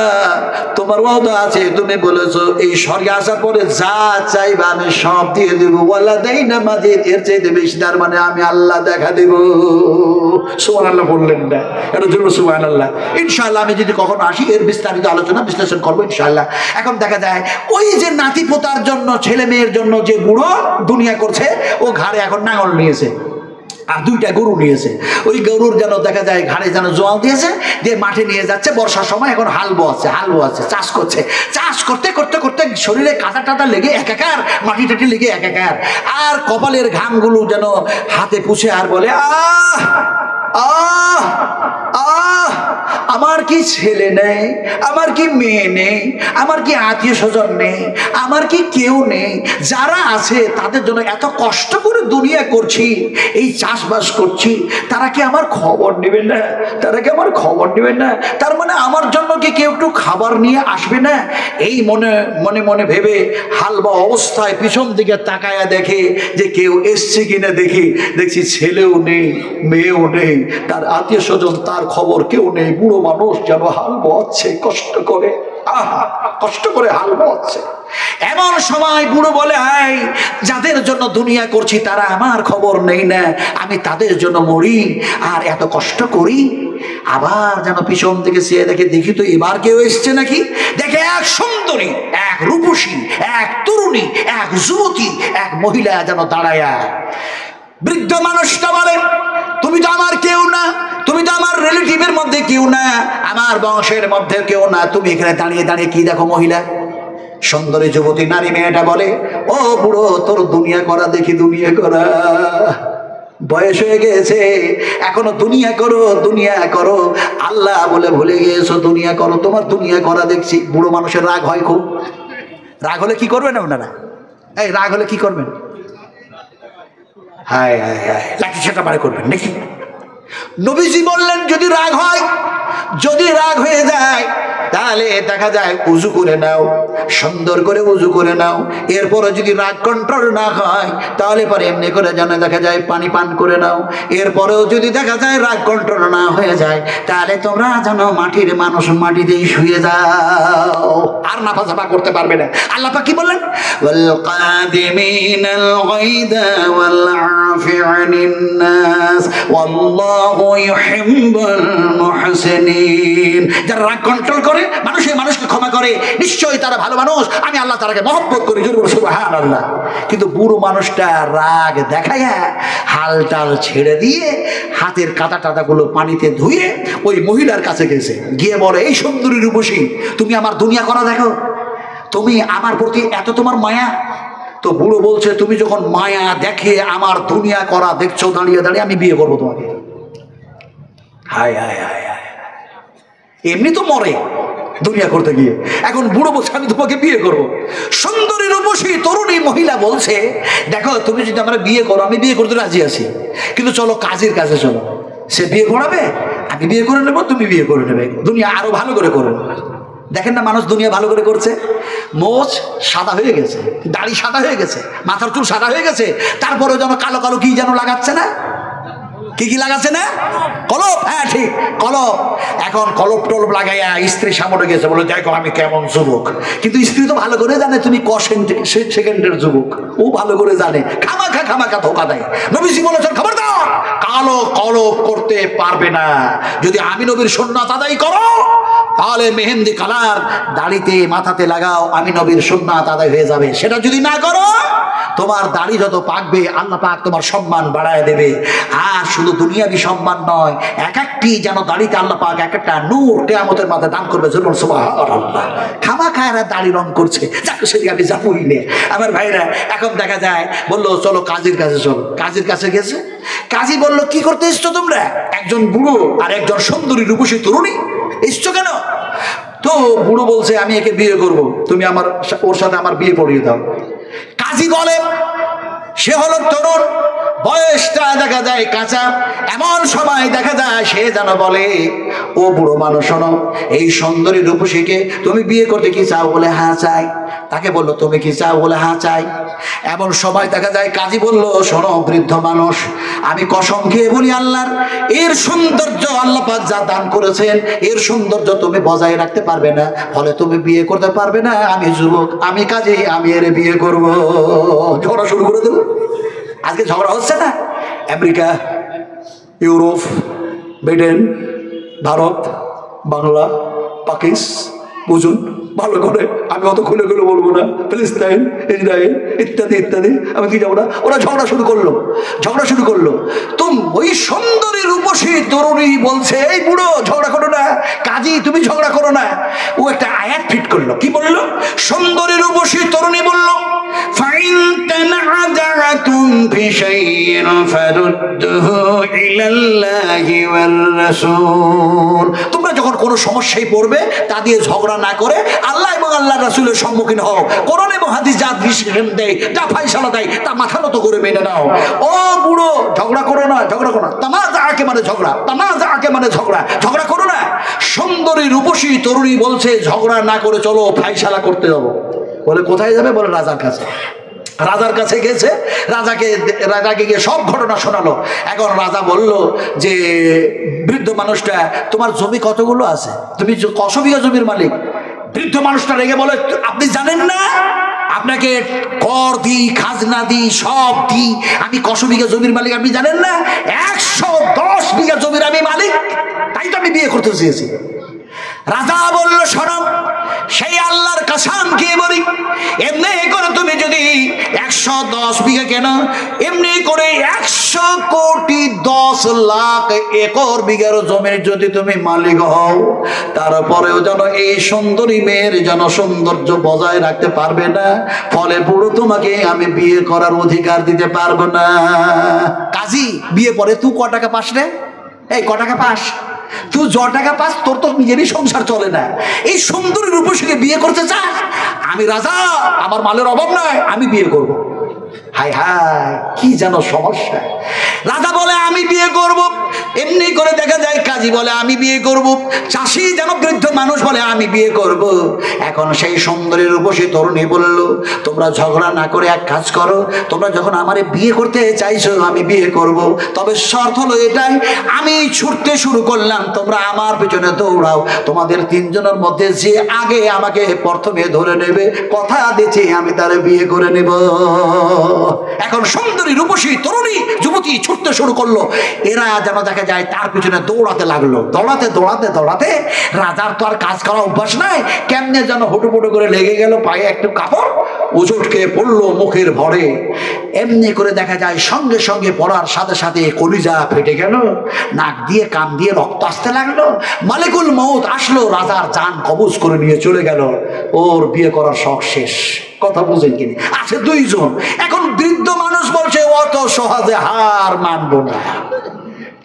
তোমার ওয়াদা আছে, তুমি বলেছো এই স্বর্গে আসার পরে যা চাইবা আমি সব দিয়ে দেবো, ওয়ালা দেই না মাজিদ, এর চাইতে বেশি, তার মানে আমি আল্লাহ দেখা দেব। সুবহানাল্লাহ বললেন না, এটা জন্য সুবহানাল্লাহ। ইনশাআল্লাহ আমি যদি কখনো আসি এর বিস্তারিত আলোচনা বিশ্লেষণ করবো ইনশাআল্লাহ। এখন দেখা যায় ওই যে নাতি পোতার জন্য, ছেলে মেয়ের জন্য যে বুড়ো দুনিয়া করছে, ও ঘাড়ে এখন নাঙল নিয়েছে আর দুইটা গরু নিয়েছে। ওই গরুর যেন দেখা যায় ঘাড়ে যেন জোয়াল দিয়েছে, দিয়ে মাঠে নিয়ে যাচ্ছে বর্ষার সময়। এখন হাল বোয়াচ্ছে, চাষ করছে। চাষ করতে করতে করতে শরীরে কাঁটা টাটা লেগে একাকার, মাটি টাটি লেগে একাকার, আর কপালের ঘামগুলো যেন হাতে পুছে আর বলে আহ আহ আহ, আমার কি ছেলে নেই, আমার কি মেয়ে নেই, আমার কি আত্মীয় স্বজন নেই, আমার কি কেউ নেই? যারা আছে তাদের জন্য এত কষ্ট করে দুনিয়া করছি, এই চাষবাস করছি, তারা কি আমার খবর নেবেন না? তারা কি আমার খবর নেবেন না? তার মানে আমার জন্য কি কেউ একটু খাবার নিয়ে আসবে না? এই মনে মনে মনে ভেবে হালবা অবস্থায় পিছন দিকে তাকায়া দেখে যে কেউ এসছে কিনা, দেখছি ছেলেও নেই, মেয়েও নেই, তার আত্মীয় স্বজন, তার খবর কেউ নেই। বুড়ো মানুষ যেন হাল বোয়াচ্ছে কষ্ট করে, কষ্ট করে হাল বোয়াচ্ছে। এমন সময় বুড়ো বলে হাই, যাদের জন্য দুনিয়া করছি তারা আমার খবর নেই না, আমি তাদের জন্য মরি আর এত কষ্ট করি। আবার যেন পিছন থেকে চেয়ে দেখি তো এবার কেউ এসছে নাকি। দেখে এক সুন্দরী, এক রূপসী, এক তরুণী, এক যুবতী, এক মহিলা যেন দাঁড়ায়া। বৃদ্ধ মানুষটা বলে তুমি তো আমার কেউ না, তুমি তো আমার রিলেটিভের মধ্যে কেউ না, আমার বংশের মধ্যে কেউ না, তুমি এখানে দাঁড়িয়ে দাঁড়িয়ে কি দেখো? মহিলা সুন্দরী যুবতী নারী মেয়েটা বলে ও বুড়ো, তোর দুনিয়া করা দেখি, দুনিয়া করা, বয়স হয়ে গেছে, এখনো দুনিয়া করো, দুনিয়া করো, আল্লাহ বলে ভুলে গিয়েছো, দুনিয়া করো, তোমার দুনিয়া করা দেখছি। বুড়ো মানুষের রাগ হয় খুব। রাগ হলে কি করবেন আপনারা? এই রাগ হলে কি করবেন? হায় হায় হায়, লাঠি সেটা বাড়ি করবেন নাকি? নবীজি বললেন যদি রাগ হয়, যদি রাগ হয়ে যায় তাহলে দেখা যায় উজু করে নাও, সুন্দর করে উজু করে নাও। এরপরে যদি রাগ কন্ট্রোল না হয় তাহলে পরে এমনি করে যেন দেখা যায় পানি পান করে নাও। এরপরেও যদি দেখা যায় রাগ কন্ট্রোল না হয়ে যায় তাহলে তোমরা যেন মাটির মানুষ, মাটিতেই শুয়ে যাও, আর নাফাসাফা করতে পারবে না। আল্লাহ পাক কি বললেন? ওয়াল কাদিমিনাল গায়দা ওয়াল আফিআনিন নাস ওয়াল্লাহু ইউহিব্বুল মুহসিনিন। যারা রাগ কন্ট্রোল করে, মানুষকে ক্ষমা করে, নিশ্চয়ই তারা ভালো মানুষ, আমি আল্লাহ তারাকে মহব্বত করি। সুবহানাল্লাহ। কিন্তু বুড়ো মানুষটা রাগ দেখায়া হালটাল ছেড়ে দিয়ে হাতের কাঁটা টাটাগুলো পানিতে ধুয়ে ওই মহিলার কাছে গেছে, গিয়ে বলে এই সুন্দরী রূপসী, তুমি আমার দুনিয়া করা দেখো, তুমি আমার প্রতি এত তোমার মায়া। তো বুড়ো বলছে তুমি যখন মায়া দেখে আমার দুনিয়া করা দেখছো দাঁড়িয়ে দাঁড়িয়ে, আমি বিয়ে করবো তোমাকে। হায় হায় হায় হায়, এমনি তো মরে দুনিয়া করতে গিয়ে, এখন বুড়ো বলছে আমি তোমাকে বিয়ে করবো। সুন্দরী রূপসী তরুণী মহিলা বলছে দেখো তুমি যদি আমরা বিয়ে করো, আমি বিয়ে করতে রাজি আছি, কিন্তু চলো কাজের কাছে চলো। সে বিয়ে করাবে, আমি বিয়ে করে নেবো, তুমি বিয়ে করে নেবে, দুনিয়া আরো ভালো করে করো। দেখেন না মানুষ দুনিয়া ভালো করে করছে, মোচ সাদা হয়ে গেছে, দাড়ি সাদা হয়ে গেছে, মাথার চুল সাদা হয়ে গেছে, তারপরে যেন কালো কালো কি যেন লাগাচ্ছে না, কি কি লাগাচ্ছে না? কলপ। হ্যাঁ ঠিক, কলপ। এখন কলপ টলপ লাগাইয়া স্ত্রী সামনে গেছে, বলে দেখো আমি কেমন যুবক। কিন্তু স্ত্রী তো ভালো করে জানে তুমি ক সেকেন্ডের যুবক, ও ভালো করে জানে, খামাখা ধোকা দেয়। নবীজি বলেছেন খবরদার, কালো কলপ করতে পারবে না। যদি আমি নবীর সুন্নাত আদায় করো তাহলে মেহেন্দি কালার দাড়িতে মাথাতে লাগাও, আমি নবীর সুন্নাত আদায় হয়ে যাবে। সেটা যদি না করো তোমার দাড়ি যত পাকবে আল্লাহ পাক তোমার সম্মান বাড়ায় দেবে। আর শুধু দুনিয়াবি সম্মান নয়, এক একটি যেন দাড়িতে আল্লাহ পাক এক একটা নূর কিয়ামতের মাথায় দান করবে। সুবহানাল্লাহ। খামাখায়রা দাড়ি রং করছে, যাকে সেদিকে আমি যাবই না। আমার ভাইরা এখন দেখা যায় বললো চলো কাজীর কাছে চলো। কাজীর কাছে গেছে, কাজী বললো কি করতে এসছো তোমরা? একজন বুড়ো আর একজন সুন্দরী রূপসী তরুণী, এসছো কেন? তো বুড়ো বলছে আমি একে বিয়ে করব, তুমি ওর সাথে আমার বিয়ে পড়িয়ে দাও। কাজী বলে সে হলো তরুণ, বয়সটা দেখা যায় কাঁচা, এমন সময় দেখা যায় সে যেন বলে, ও বুড়ো মানুষ শোনো, এই সুন্দরী রূপসীকে তুমি বিয়ে করতে কি চাও? বলে হ্যাঁ চাই। তাকে বললো তুমি কি চাও? বলে হ্যাঁ চাই। এমন সময় দেখা যায় কাজী বলল, শোনো বৃদ্ধ মানুষ, আমি কসম খেয়ে বলি আল্লাহর, এর সৌন্দর্য আল্লাহ পাক যা দান করেছেন এর সৌন্দর্য তুমি বজায় রাখতে পারবে না, ফলে তুমি বিয়ে করতে পারবে না। আমি যুবক, আমি কাজী, আমি এর বিয়ে করব। ঝগড়া শুরু করে দেবো। আজকে ঝগড়া হচ্ছে না? America, Europe, Britain, Bharat, Bangla, Pakistan, বুঝুন ভালো করে, আমি অত খুলে খুলে বলবো না, ফিলিস্তাইন, ইসরায়েল ইত্যাদি ইত্যাদি, আমি কি যাবো না। ওরা ঝগড়া শুরু করলো। ওই সুন্দরী রূপসী তরুণী বলছে, এই বুড়ো ঝগড়া করো না, কাজী তুমি ঝগড়া করো না। ও একটা আয়াত ফিট করলো। কি বললো? সুন্দরী রূপসী তরুণী বললো, ফাইন তানাযাতুম ফি শাইইন ফারুদ্দুহু ইলাল্লাহি ওয়ার রাসূল। তোমরা যখন কোনো সমস্যায় পড়বে তা দিয়ে ঝগড়া না করে আল্লাহ এবং আল্লাহর রাসূলের সম্মুখীন হও। কোরআন এবং হাদিস যা ডিসিশন দেয়, যা ফয়সালা দেয়, তা মাথা নত করে মেনে নাও। ও বুড়ো ঝগড়া করো না। তামাযা মানে ঝগড়া করো না। সুন্দরী রূপসী তরুণী বলছে, ঝগড়া না করে চলো ফয়সালা করতে যাবো। বলে কোথায় যাবে? বলে রাজার কাছে। রাজার কাছে গেছে, রাজাকে গিয়ে সব ঘটনা শোনালো। এখন রাজা বলল যে, বৃদ্ধ মানুষটা, তোমার জমি কতগুলো আছে? তুমি কত বিঘা জমির মালিক? বৃদ্ধ মানুষটা রেগে বলে, আপনি জানেন না আপনাকে কর দিই, খাজনা দিই, সব দিই, আমি কত বিঘা জমির মালিক আপনি জানেন না? 110 বিঘা জমির আমি মালিক, তাই তো আমি বিয়ে করতে চেয়েছি। রাজা বলল, শোনো, সেই আল্লাহর কসম খেয়ে বলি, এমনি করে তুমি যদি 110 বিঘা কেন, এমনি করে 100 কোটি 10 লাখ একর বিঘার জমির যদি তুমি মালিক হও, তারপরেও যেন এই সুন্দরী মেয়ের যেন সৌন্দর্য বজায় রাখতে পারবে না, ফলে বুড়ো তোমাকে আমি বিয়ে করার অধিকার দিতে পারবো না। কাজী বিয়ে পরে তুই ক টাকা পাস রে? এই ক টাকা পাস? তুই য টাকা পাস, তোর তো নিজেরই সংসার চলে না, এই সুন্দরী রূপসীকে বিয়ে করতে চাস? আমি রাজা, আমার মালের অভাব নয়, আমি বিয়ে করব। হায় হায়, কি যেন সমস্যা। রাজা বলে আমি বিয়ে করব। এমনি করে দেখা যায় কাজী বলে আমি বিয়ে করব। চাষি যেন বৃদ্ধ মানুষ বলে আমি বিয়ে করব। এখন সেই সুন্দরী রূপসী তরুণী বলল, তোমরা ঝগড়া না করে এক কাজ করো, তোমরা যখন আমারে বিয়ে করতে চাইছো আমি বিয়ে করব, তবে শর্ত হলো এটাই, আমি ছুটতে শুরু করলাম, তোমরা আমার পেছনে দৌড়াও, তোমাদের তিনজনের মধ্যে যে আগে আমাকে প্রথমে ধরে নেবে, কথা দিচ্ছি আমি তার বিয়ে করে নেব। এখন সুন্দরী রূপসী তরুণী যুবতী ছুটতে শুরু করলো। এরা যেন দেখা যায় তার পিছনে দৌড়াতে লাগলো। দৌড়াতে রাজার তো আর কাজ করা অভ্যাস নাই, কেমনে যেন হুটুপুটু করে লেগে গেল পায়ে একটু কাপড়, উজটকে পড়লো মুখের ভরে। এমনি করে দেখা যায় সঙ্গে সঙ্গে পড়ার সাথে সাথে কলিজা ফেটে গেল, নাক দিয়ে কান দিয়ে রক্ত আসতে লাগলো। মালিকুল মউত আসলো, রাজার জান কবজ করে নিয়ে চলে গেল। ওর বিয়ে করার শখ শেষ। কথা বুঝেন কিনা? আছে দুইজন। এখন বৃদ্ধ মানুষ বলছে, অত সহজে হার মানবো না।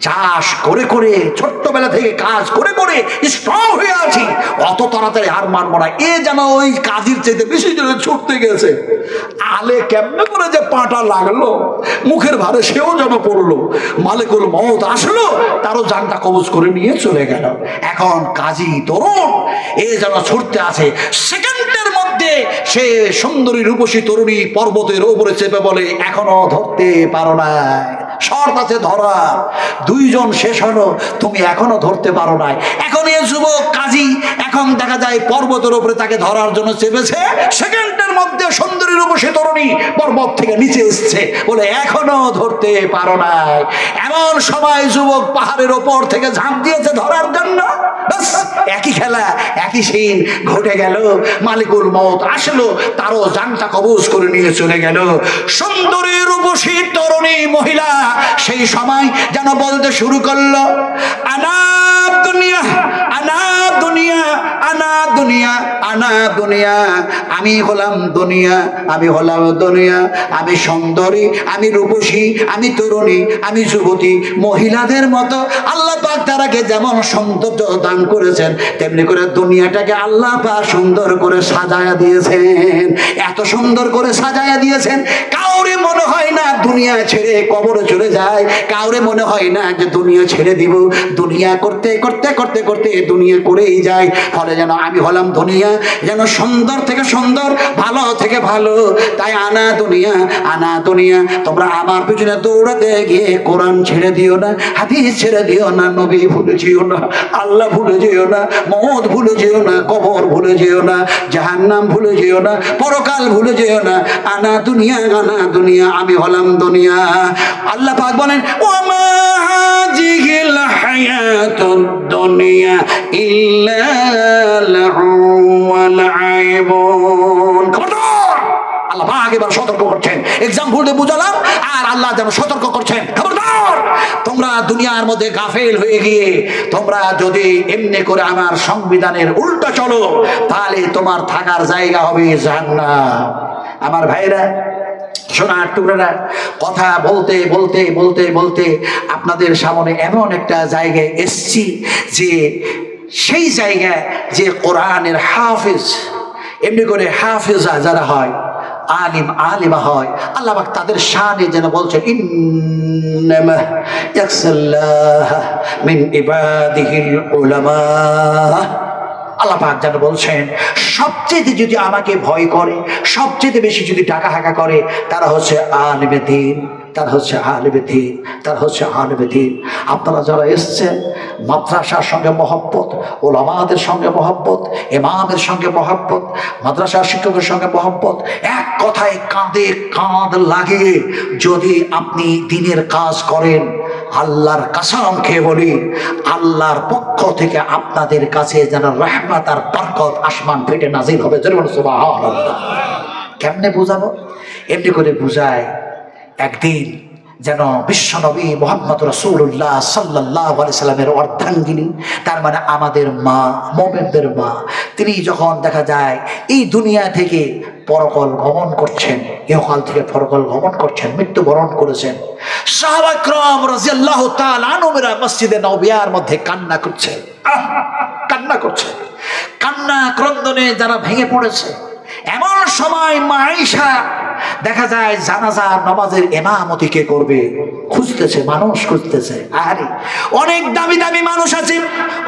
চাষ করে করে, ছোট্টবেলা থেকে কাজ করে করে স্ট্রং হয়ে আছি, অত তাড়াতাড়ি হার মানবো না। এ যেন ওই কাজের চাইতে বেশি জোরে ছুটতে গেছে। আলে কেমনে করে যে পাটা লাগলো, মুখের ভারে সেও যেন পড়লো। মালিকুল মউত আসলো, তারও জানটা কবজ করে নিয়ে চলে গেল। এখন কাজী তরুণ এ যেন ছুটতে আছে। সেকেন্ডের মধ্যে সে সুন্দরী রূপসী তরুণী পর্বতের উপরে চেপে বলে, এখনো ধরতে পারো না, শর্ত আছে ধরা। দুইজন শেষ হলো, তুমি এখনো ধরতে পারো নাই। এখন এই যুবক কাজী এখন দেখা যায় পর্বতের উপরে তাকে ধরার জন্য চেপেছে। সেকেন্ডের মধ্যে সুন্দরী রূপসী তরুণী পর্বত থেকে নিচে এসছে, বলে এখনো ধরতে পারো নাই। এমন সময় যুবক পাহাড়ের ওপর থেকে ঝাঁপ দিয়েছে ধরার জন্য। বাস একই খেলা, একই সিন ঘটে গেল। মালিকুল মউত আসলো, তারও জানটা কবজ করে নিয়ে চলে গেল। সুন্দরী রূপসী তরুণী মহিলা সেই সময় যেন বলতে শুরু করলো, আনা দুনিয়া, আনা দুনিয়া, আনা দুনিয়া, আনা দুনিয়া, আমি হলাম দুনিয়া, আমি হলাম দুনিয়া। আমি সুন্দরী, আমি রূপসী, আমি তরুণী, আমি যুবতী। মহিলাদের মতো আল্লাহ পাক তারাকে যেমন সৌন্দর্য দান করেছেন, তেমনি করে দুনিয়াটাকে আল্লাহ পাক সুন্দর করে সাজায়া দিয়েছেন। এত সুন্দর করে সাজায়া দিয়েছেন, কাউরে মনে হয় না দুনিয়া ছেড়ে কবরে চলে যায়, কাউরে মনে হয় না যে দুনিয়া ছেড়ে দিব। দুনিয়া করতে করতে করতে করতে দুনিয়া করেই যায়। ফলে যেন আমি হলাম দুনিয়া, যেন সুন্দর থেকে সুন্দর, ভালো থেকে ভালো। তাই আনা দুনিয়া, আনা দুনিয়া। তোমরা আমার পিছনে দৌড়াতে গিয়ে কোরআন ছেড়ে দিও না, হাদিস ছেড়ে দিও না, নবী ভুলে যেও না, আল্লাহ ভুলে যেও না, মওত ভুলে যেও না, কবর ভুলে যেও না, জাহান্নাম ভুলে যেও না, পরকাল ভুলে যেও না। আনা দুনিয়া, আনা দুনিয়া, আমি হলাম দুনিয়া। আল্লাহ পাক বলেন ওয়ামা হাযিহিল হায়াতুদ দুনিয়া ইল্লা লাহু ওয়া লাইবুন। খবরদার! আল্লাহ পাক এবার সতর্ক করছেন। এক্সাম্পল দিয়ে বুঝালাম, আর আল্লাহ যেন সতর্ক করছেন, খবরদার তোমরা দুনিয়ার মধ্যে গাফেল হয়ে গিয়ে তোমরা যদি এমনি করে আমার সংবিধানের উল্টা চলো, তাহলে তোমার থাকার জায়গা হবে জাহান্নাম। আমার ভাইরা, সোনার টুকরারা, কথা বলতে বলতে বলতে বলতে আপনাদের সামনে এমন একটা জায়গায় এসছি যে সেই জায়গায় যে কোরআনের হাফেজ, এমনি করে হাফেজা যারা হয়, আলিম আলিমা হয়, আল্লাহ পাক তাদের শানে যেন বলছেন ইন্নামা ইয়াখশাল্লাহ মিন ইবাদিহিল উলামা। আল্লাহ পাক যেন বলছেন সবচেয়ে যদি আমাকে ভয় করে, সবচেয়ে বেশি যদি টাকা হাঁকা করে, তারা হচ্ছে আলিমে দ্বীন, তারা হচ্ছে আলিমে দ্বীন, তারা হচ্ছে আলিমে দ্বীন। আপনারা যারা এসছেন, মাদ্রাসার সঙ্গে মহব্বত, ওলামাদের সঙ্গে মহব্বত, ইমামের সঙ্গে মহব্বত, মাদ্রাসার শিক্ষকের সঙ্গে মহব্বত, এক কথায় কাঁধে কাঁধ লাগে যদি আপনি দিনের কাজ করেন, আল্লাহর কসম খেয়ে বলি, আল্লাহর পক্ষ থেকে আপনাদের কাছে যেন রহমত আর বরকত আসমান ফেটে নাজিল হবে। সুবহানাল্লাহ। কেমনে বুঝাবো? এমনি করে বুঝায়, একদিন যেন বিশ্বনবী মুহাম্মদ রাসূলুল্লাহ সাল্লাল্লাহু আলাইহি সাল্লামের অর্ধাঙ্গিনী, তার মানে আমাদের মা, মুমিনদের মা, তিনি যখন দেখা যায় এই দুনিয়া থেকে পরকাল গমন করছেন, ইহকাল থেকে পরকাল গমন করছেন, মৃত্যুবরণ করেছেন, সাহাবা کرام রাদিয়াল্লাহু তাআলা আনহুরা মসজিদে নববিয়ার মধ্যে কান্না করছে, কান্না করছে, কান্না ক্রন্দনে যারা ভেঙে পড়েছে। এমন সময় মা আয়েশা দেখা যায় জানাজার নামাজের ইমামতি কে করবে খুঁজতেছে, মানুষ খুঁজতেছে। আরে অনেক দামি দামি মানুষ আছে,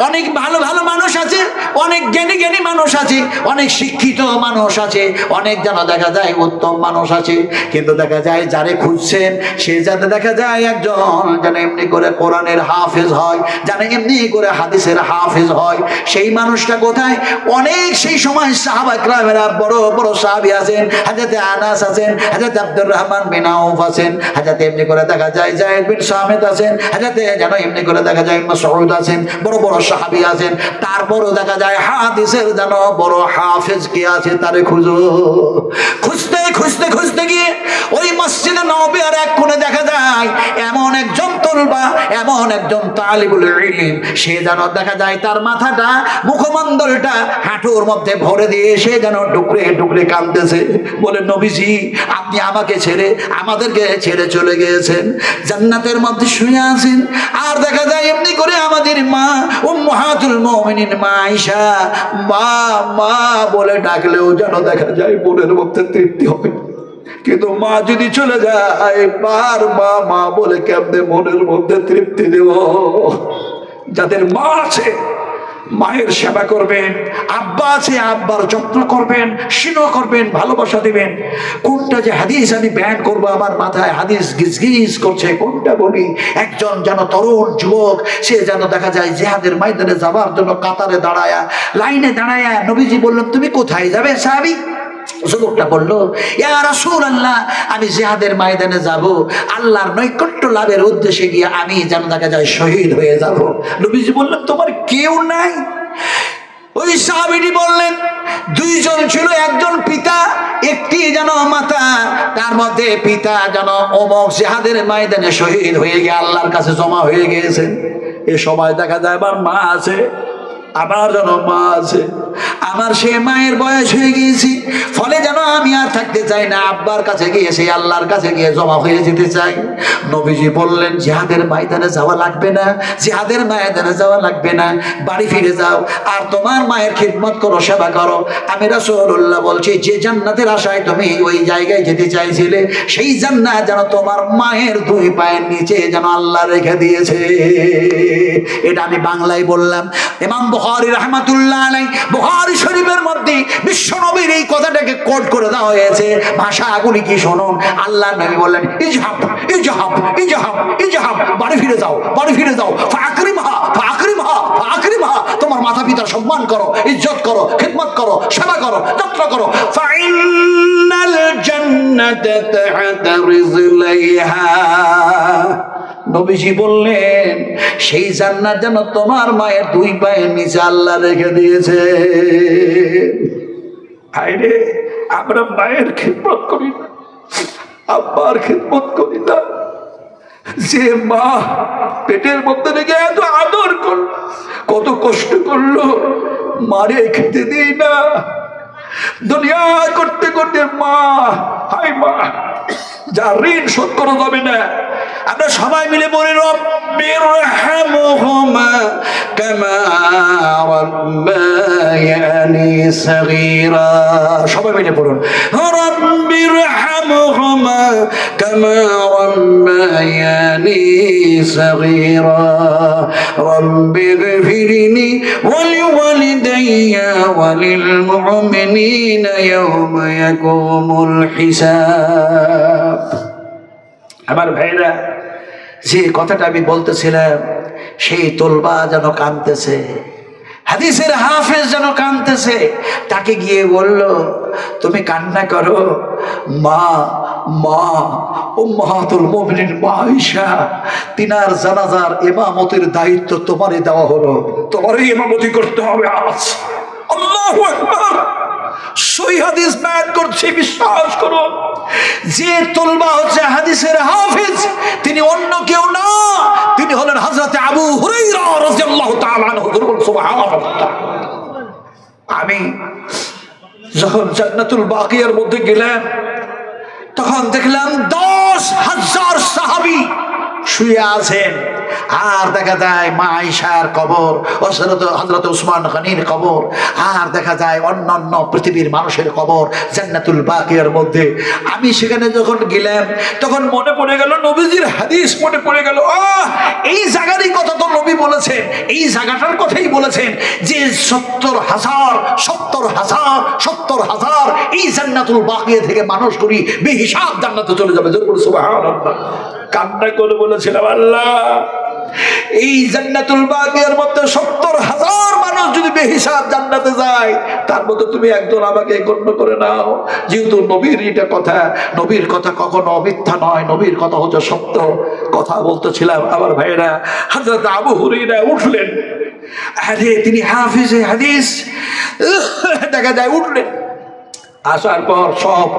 অনেক ভালো ভালো মানুষ আছে, অনেক জ্ঞানী জ্ঞানী মানুষ আছে, অনেক শিক্ষিত মানুষ আছে, অনেক যেন দেখা যায় উত্তম মানুষ আছে, কিন্তু দেখা যায় যারে খুঁজছেন সে যাতে দেখা যায় একজন যেন এমনি করে কোরআনের হাফেজ হয়, যেন এমনি করে হাদিসের হাফেজ হয়। সেই মানুষটা কোথায়? অনেক সেই সময় সাহাবা کرامরা বড় বড় সাহাবী আছেন, হযরত আনাস আছেন, হযরত আব্দুর রহমান বিন আউফ আছেন, হযরত এমনি করে দেখা যায় যায়েদ বিন সামিত আছেন, হযরত যেন এমনি করে দেখা যায় মাসউদ আছেন, বড় বড় সাহাবী আছেন। তারপরও দেখা যায় হাদিসের যেন বড় হাফেজ কি আছে, তারে খুঁজো। খুঁজতে খুঁজতে খুঁজতে গিয়ে ওই মসজিদে নববির এক কোণে দেখা যায় এমন একজন তলবা, এমন একজন তালিবুল ইলম, সে যেন দেখা যায় তার মাথাটা, মুখমণ্ডলটা হাঁটুর মধ্যে ভরে দিয়ে সে যেন টুকরে টুকরে কাঁদতেছে, বলে নবীজি আপনি আমাকে ছেড়ে, আমাদেরকে ছেড়ে চলে গিয়েছেন, জান্নাতের মধ্যে শুয়ে আছেন। আর দেখা যায় এমনি করে আমাদের মা উম্মাহাতুল মুমিনিন মা আয়েশা মা মা বলে ডাকলেও যেন দেখা যায় মনের মধ্যে তৃপ্তি হবে। কিন্তু মা যদি চলে যায়, বার মা মা বলে কেমনে মনের মধ্যে তৃপ্তি দেব? যাদের মা আছে মায়ের সেবা করবেন, আব্বা আছে আব্বার যত্ন করবেন, স্নেহ করবেন, ভালোবাসা দিবেন। কোনটা যে হাদিস আমি ব্যান করবো, আমার মাথায় হাদিস গিজগিজ করছে, কোনটা বলি? একজন যেন তরুণ যুবক, সে যেন দেখা যায় জিহাদের ময়দানে যাবার জন্য কাতারে দাঁড়ায়া, লাইনে দাঁড়ায়া, নবীজি বললেন তুমি কোথায় যাবে সাহাবী? যুবকটা বলল ইয়া রাসূলুল্লাহ আমি জিহাদের ময়দানে যাব, আল্লাহর নৈকট্য লাভের উদ্দেশ্যে গিয়ে আমি যেন দেখা যায় শহীদ হয়ে যাব। নবীজি বললেন তোমার কেউ নাই? ওই সাহাবীটি বললেন দুইজন ছিল, একজন পিতা, একটি যেন মাতা। তার মধ্যে পিতা যেন অমুক জিহাদের ময়দানে শহীদ হয়ে গিয়ে আল্লাহর কাছে জমা হয়ে গিয়েছেন। এ সময় দেখা যায় আবার মা আছে, আবার যেন মা আছে, আমার সে মায়ের বয়স হয়ে গিয়েছি, ফলে যেন আমি আর থাকতে চাই না, আব্বার কাছে গিয়ে সেই আল্লাহর কাছে গিয়ে জমা হয়ে যেতে চাই। নবীজি বললেন জিহাদের ময়দানে যাওয়া লাগবে না, জিহাদের ময়দানে যাওয়া লাগবে না, বাড়ি ফিরে যাও আর তোমার মায়ের খিদমত করো, সেবা করো। আমি রাসূলুল্লাহ বলছি, যে জান্নাতের আশায় তুমি ওই জায়গায় যেতে চাইছিলে, সেই জান্নাত যেন তোমার মায়ের দুই পায়ের নিচে যেন আল্লাহ রেখে দিয়েছে। এটা আমি বাংলায় বললাম। ইমাম বুখারী রাহমাতুল্লাহ আলাইহি বুখারী শরীফের মধ্যে বিশ্ব নবীর এই কথাটাকে কোট করে দেওয়া হয়েছে। ভাষাগুলি কি শুনুন। আল্লাহ নবী বললেন ইজহাব ইজহাব ইজহাব ইজহাব, বাড়ি ফিরে যাও, বাড়ি ফিরে যাও। ফাকরিমহা ফাকরিমহা ফাকরিমহা, তোমার মাতা পিতার সম্মান করো, ইজ্জত করো, খিদমত করো, সেবা করো, যত্ন করো। ফাইন্নাল জান্নাতা তাহতা রিজলাইহা, নবীজি বললেন সেই জান্নাত যেন তোমার মায়ের দুই পায়ের নিচে আল্লাহ রেখে দিয়েছে। হায়রে, আমরা মায়ের খিদমত করি না, আব্বার খিদমত করি না। যে মা পেটের মধ্যে রেখে এত আদর করলো, কত কষ্ট করলো, মারে খেতে দিই না। দুনিয়া করতে করতে মা, হাই মা, যা ঋণ শোধ করা যাবে না। আমরা সবাই মিলে বলি রব্বিরহামহুমা কামা রাব্বায়ানি সাগীরা। সবাই মিলে বলুন রব্বিরহামহুমা কামা রাব্বায়ানি সাগীরা রব্বিগফিরনি ওয়ালিওয়ালিদাইয়া ওয়ালিল মুমিনিনা ইয়াওমা ইয়াকুমুল হিসাব। আমার ভাইরা, যে কথাটা আমি বলতেছিলাম, সেই তোলবা যেন কাঁদতেছে, হাদিসের হাফেজ যেন কাঁদতেছে। তাকে গিয়ে বলল, তুমি কান্না করো মা, মা উম্মাহাতুল মুমিনিন মা আয়েশা, তিনার জানাজার ইমামতির দায়িত্ব তোমারই দেওয়া হলো, তোমারই ইমামতি করতে হবে আজ। আল্লাহু আকবার। সহিহ হাদিস বয়ান করছে, বিশ্বাস করো। যে তোলবা হচ্ছে হাদিসের হাফেজ, তিনি অন্য কেউ না, তিনি হলেন হযরত আবু হুরায়রা রাদিয়াল্লাহু তাআলা আনহু। সুবহানাল্লাহ। আমি যখন জান্নাতুল বাকিয়ার মধ্যে গেলাম, তখন দেখলাম 10,000 সাহাবী শুয়ে আছেন। আর দেখা যায় মা আয়েশার কবর, হযরত উসমান গনির কবর, আর দেখা যায় অন্যান্য পৃথিবীর মানুষের কবর জান্নাতুল বাকিয়ার মধ্যে। আমি সেখানে যখন গেলাম, তখন মনে পড়ে গেল নবীজির হাদিস, মনে পড়ে গেল এই জায়গারই কথা তো নবী বলেছেন, এই জায়গাটার কথাই বলেছেন যে 70,000 এই জান্নাতুল বাকিয়া থেকে মানুষগুলি বেহিসাব জান্নাতে চলে যাবে। সুবহানাল্লাহ। কান্না করে বলেছিলাম, আল্লাহ, এই জান্নাতুল বাকিয়ার মধ্যে 70,000 মানুষ যদি বেহিসাব জান্নাতে যায়, তার মধ্যে তুমি একজন আমাকে গণ্য করে নাও। যেহেতু নবীর এটা কথা, নবীর কথা কখনো মিথ্যা নয়, নবীর কথা হচ্ছে সত্য। কথা বলতেছিলাম আমার ভাইয়েরা, হযরত আবু হুরায়রা উঠলেন। আরে তিনি হাফেজে হাদিস, দেখা যায় উঠলেন। আসার পর সব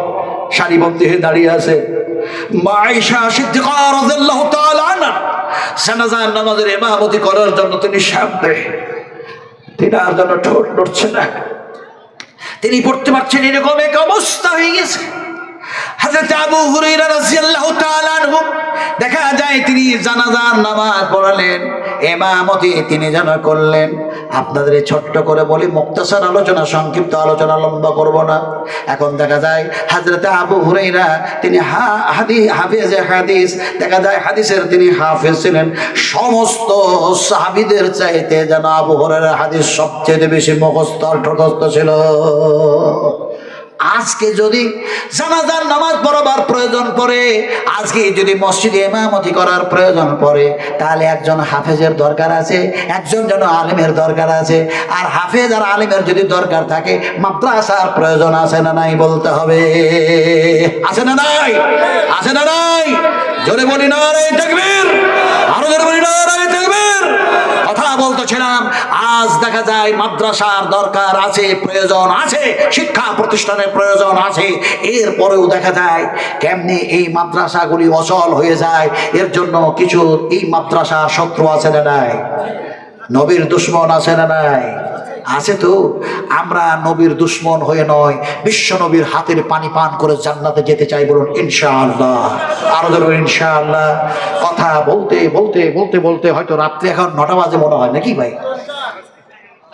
সারিবদ্ধ হয়ে দাঁড়িয়ে আছে। মা আয়েশা সিদ্দিকা রাদিয়াল্লাহু তাআলা আনহা জানাজার নামাজের ইমামতি করার জন্য তিনি সামনে, তিনি আর যেন ঠোঁট নড়ছে না, তিনি পড়তে পারছেন, এরকম এক অবস্থা হয়ে গেছে। হযরত আবু হুরায়রা রাদিয়াল্লাহু তাআলা আনহু দেখা যায় তিনি জানাজার নামাজ পড়ালেন, ইমামতি তিনি যেন করলেন। আপনাদের ছোট্ট করে বলি, মুক্তাসার আলোচনা, সংক্ষিপ্ত আলোচনা, লম্বা করব না। এখন দেখা যায় হযরত আবু হুরায়রা তিনি হাফেজে হাদিস, দেখা যায় হাদিসের তিনি হাফেজ ছিলেন। সমস্ত সাহাবীদের চাইতে যেন আবু হুরায়রার হাদিস সবচেয়ে বেশি মুখস্থ ঠোঁটস্থ ছিল। আজকে যদি জানাজার নামাজ পড়াবার প্রয়োজন পড়ে, আজকে যদি মসজিদে ইমামতি করার প্রয়োজন পড়ে, তাহলে একজন হাফেজের দরকার আছে, একজন যেন আলেমের দরকার আছে। আর হাফেজ আর আলেমের যদি দরকার থাকে, মাদ্রাসার প্রয়োজন আছে না নাই বলতে হবে। আছে না নাই? আছে না নাই? জোরে বলি নারে তাকবীর, আরো জোরে বলি নারে তাকবীর। কথা বলতেছিলাম, আজ দেখা যায় মাদ্রাসার দরকার আছে, প্রয়োজন আছে, শিক্ষা প্রতিষ্ঠানের প্রয়োজন আছে। এরপরেও দেখা যায় কেমনি এই মাদ্রাসাগুলি অচল হয়ে যায়। এর জন্য কিছু এই মাদ্রাসার শত্রু আছে না নাই? নবীর দুশ্মন আছে না নাই? আছে তো। আমরা নবীর দুশ্মন হয়ে নয়, বিশ্ব নবীর হাতের পানি পান করে জান্নাতে যেতে চাই, বলুন ইনশাআল্লাহ। আরো ধরুন ইনশাআল্লাহ। কথা বলতে বলতে বলতে বলতে হয়তো রাত্রে এখন 9টা বাজে মনে হয় নাকি ভাই?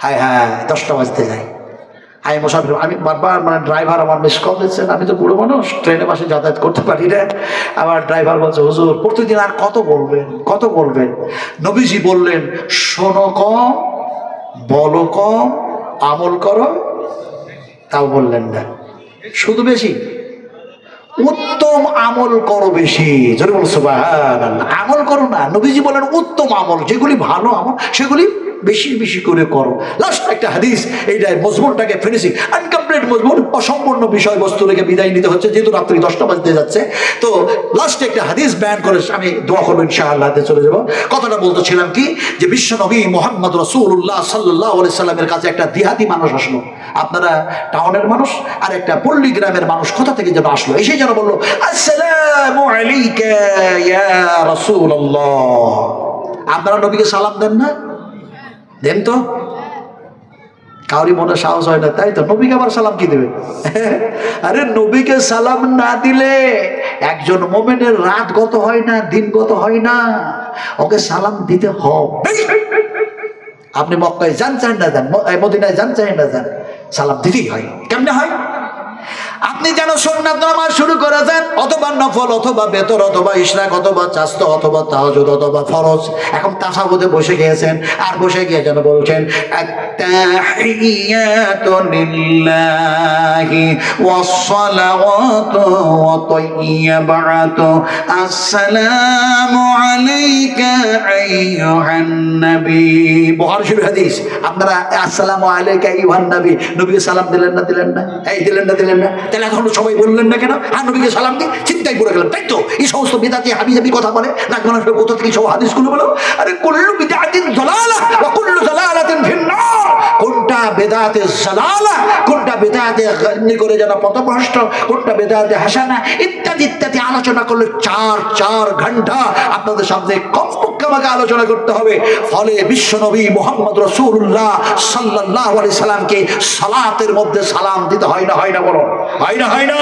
হ্যাঁ হ্যাঁ, 10টা বাজতে যায়। আমি মুসাফির, আমি বারবার মানে ড্রাইভার আমার মিস কল দিচ্ছেন। আমি তো বুড়ো মানুষ, ট্রেনে বাসে যাতায়াত করতে পারি না। আমার ড্রাইভার বলছে, হুজুর প্রতিদিন আর কত বলবেন, কত বলবেন? নবীজি বললেন, শোনো কম, বলো কম, আমল করো। তাও বললেন না, শুধু বেশি উত্তম আমল করো বেশি। জোরে বল সুবহানাল্লাহ। আমল করো না, নবীজি বলেন উত্তম আমল, যেগুলি ভালো আমল সেগুলি বেশি বেশি করে করো। লাস্ট একটা হাদিস, এইটাই মজমুনটাকে ফিনিশিং, আনকমপ্লিট মজমুন, অসম্পূর্ণ বিষয়বস্তু রেখে বিদায় নিতে হচ্ছে, যেহেতু রাত্রি 10টা বাজতে যাচ্ছে। তো লাস্টে একটা হাদিস বয়ান করে আমি দোয়া করবো ইনশাআল্লাহ, চলে যাবো। কথাটা বলতেছিলাম কি, যে বিশ্ব নবী মুহাম্মদ রাসূলুল্লাহ সাল্লাল্লাহু আলাইহি সাল্লামের কাছে একটা দেহাতি মানুষ আসলো। আপনারা টাউনের মানুষ আর একটা পল্লী গ্রামের মানুষ কোথা থেকে যেন আসলো, এসে যেন বললো, আসসালামু আলাইকা ইয়া রাসূলুল্লাহ। আপনারা নবীকে সালাম দেন না? দেন তো? কাউরি মনে সাহস হয় না, তাই তো। নবীকে আবার সালাম কি দেবে? আরে নবীকে সালাম না দিলে একজন মোমেনের রাত গত হয় না, দিন গত হয় না। ওকে সালাম দিতে হবে। আপনি মক্কায় যান চাই না যান, মদিনায় যান চাই না যান, সালাম দিতেই হয়। কেমনে হয়? আপনি যেন সুন্নাত নামাজ শুরু করে দেন, অথবা নফল, অথবা বেতর, অথবা ইশরাক, অথবা চাস্ত, অথবা তাহাজ্জুদ, অথবা ফরজ। এখন তাসাহুদে বসে গিয়েছেন, আর বসে গিয়ে যেন বলছেন, আত-তাহিয়াতু লিল্লাহি ওয়াস-সালাওয়াতু ওয়া তাইয়্যিবাতু, আসসালামু আলাইকা আইয়ুহান নবী। বুখারী শরীফ হাদিস। আপনারা আসসালামু আলাইকা আইয়ুহান নবী, নবীকে সালাম দিলেন না দিলেন না? এই দিলেন না দিলেন না? তাহলে এখন সবাই বললেন না কেন আর নবীকে সালাম দি? চিন্তায় পড়ে গেলাম, তাই তো। এই সমস্ত বিদাতি হাবিজাবি কথা বলে না, কোথা থেকে সব হাদিসগুলো বলো। আরে কুল্লু বিদআতিন দালালাহ ওয়া কুল্লু দালালাতিন ফিন-নার। কোনটা বিদআতে জালালা, কোনটা বিদআতে গানি করে যেন পথভ্রষ্ট, কোনটা বিদআতে হাসানা, ইত্যাদি ইত্যাদি আলোচনা করলে 4 ঘন্টা আপনাদের সামনে কমপক্ষে আমাকে আলোচনা করতে হবে। ফলে বিশ্বনবী মুহাম্মদ রাসূলুল্লাহ সাল্লাল্লাহু আলাইহি সাল্লামকে সালাতের মধ্যে সালাম দিতে হয় না, হয় না? বলো হয় না, হয় না?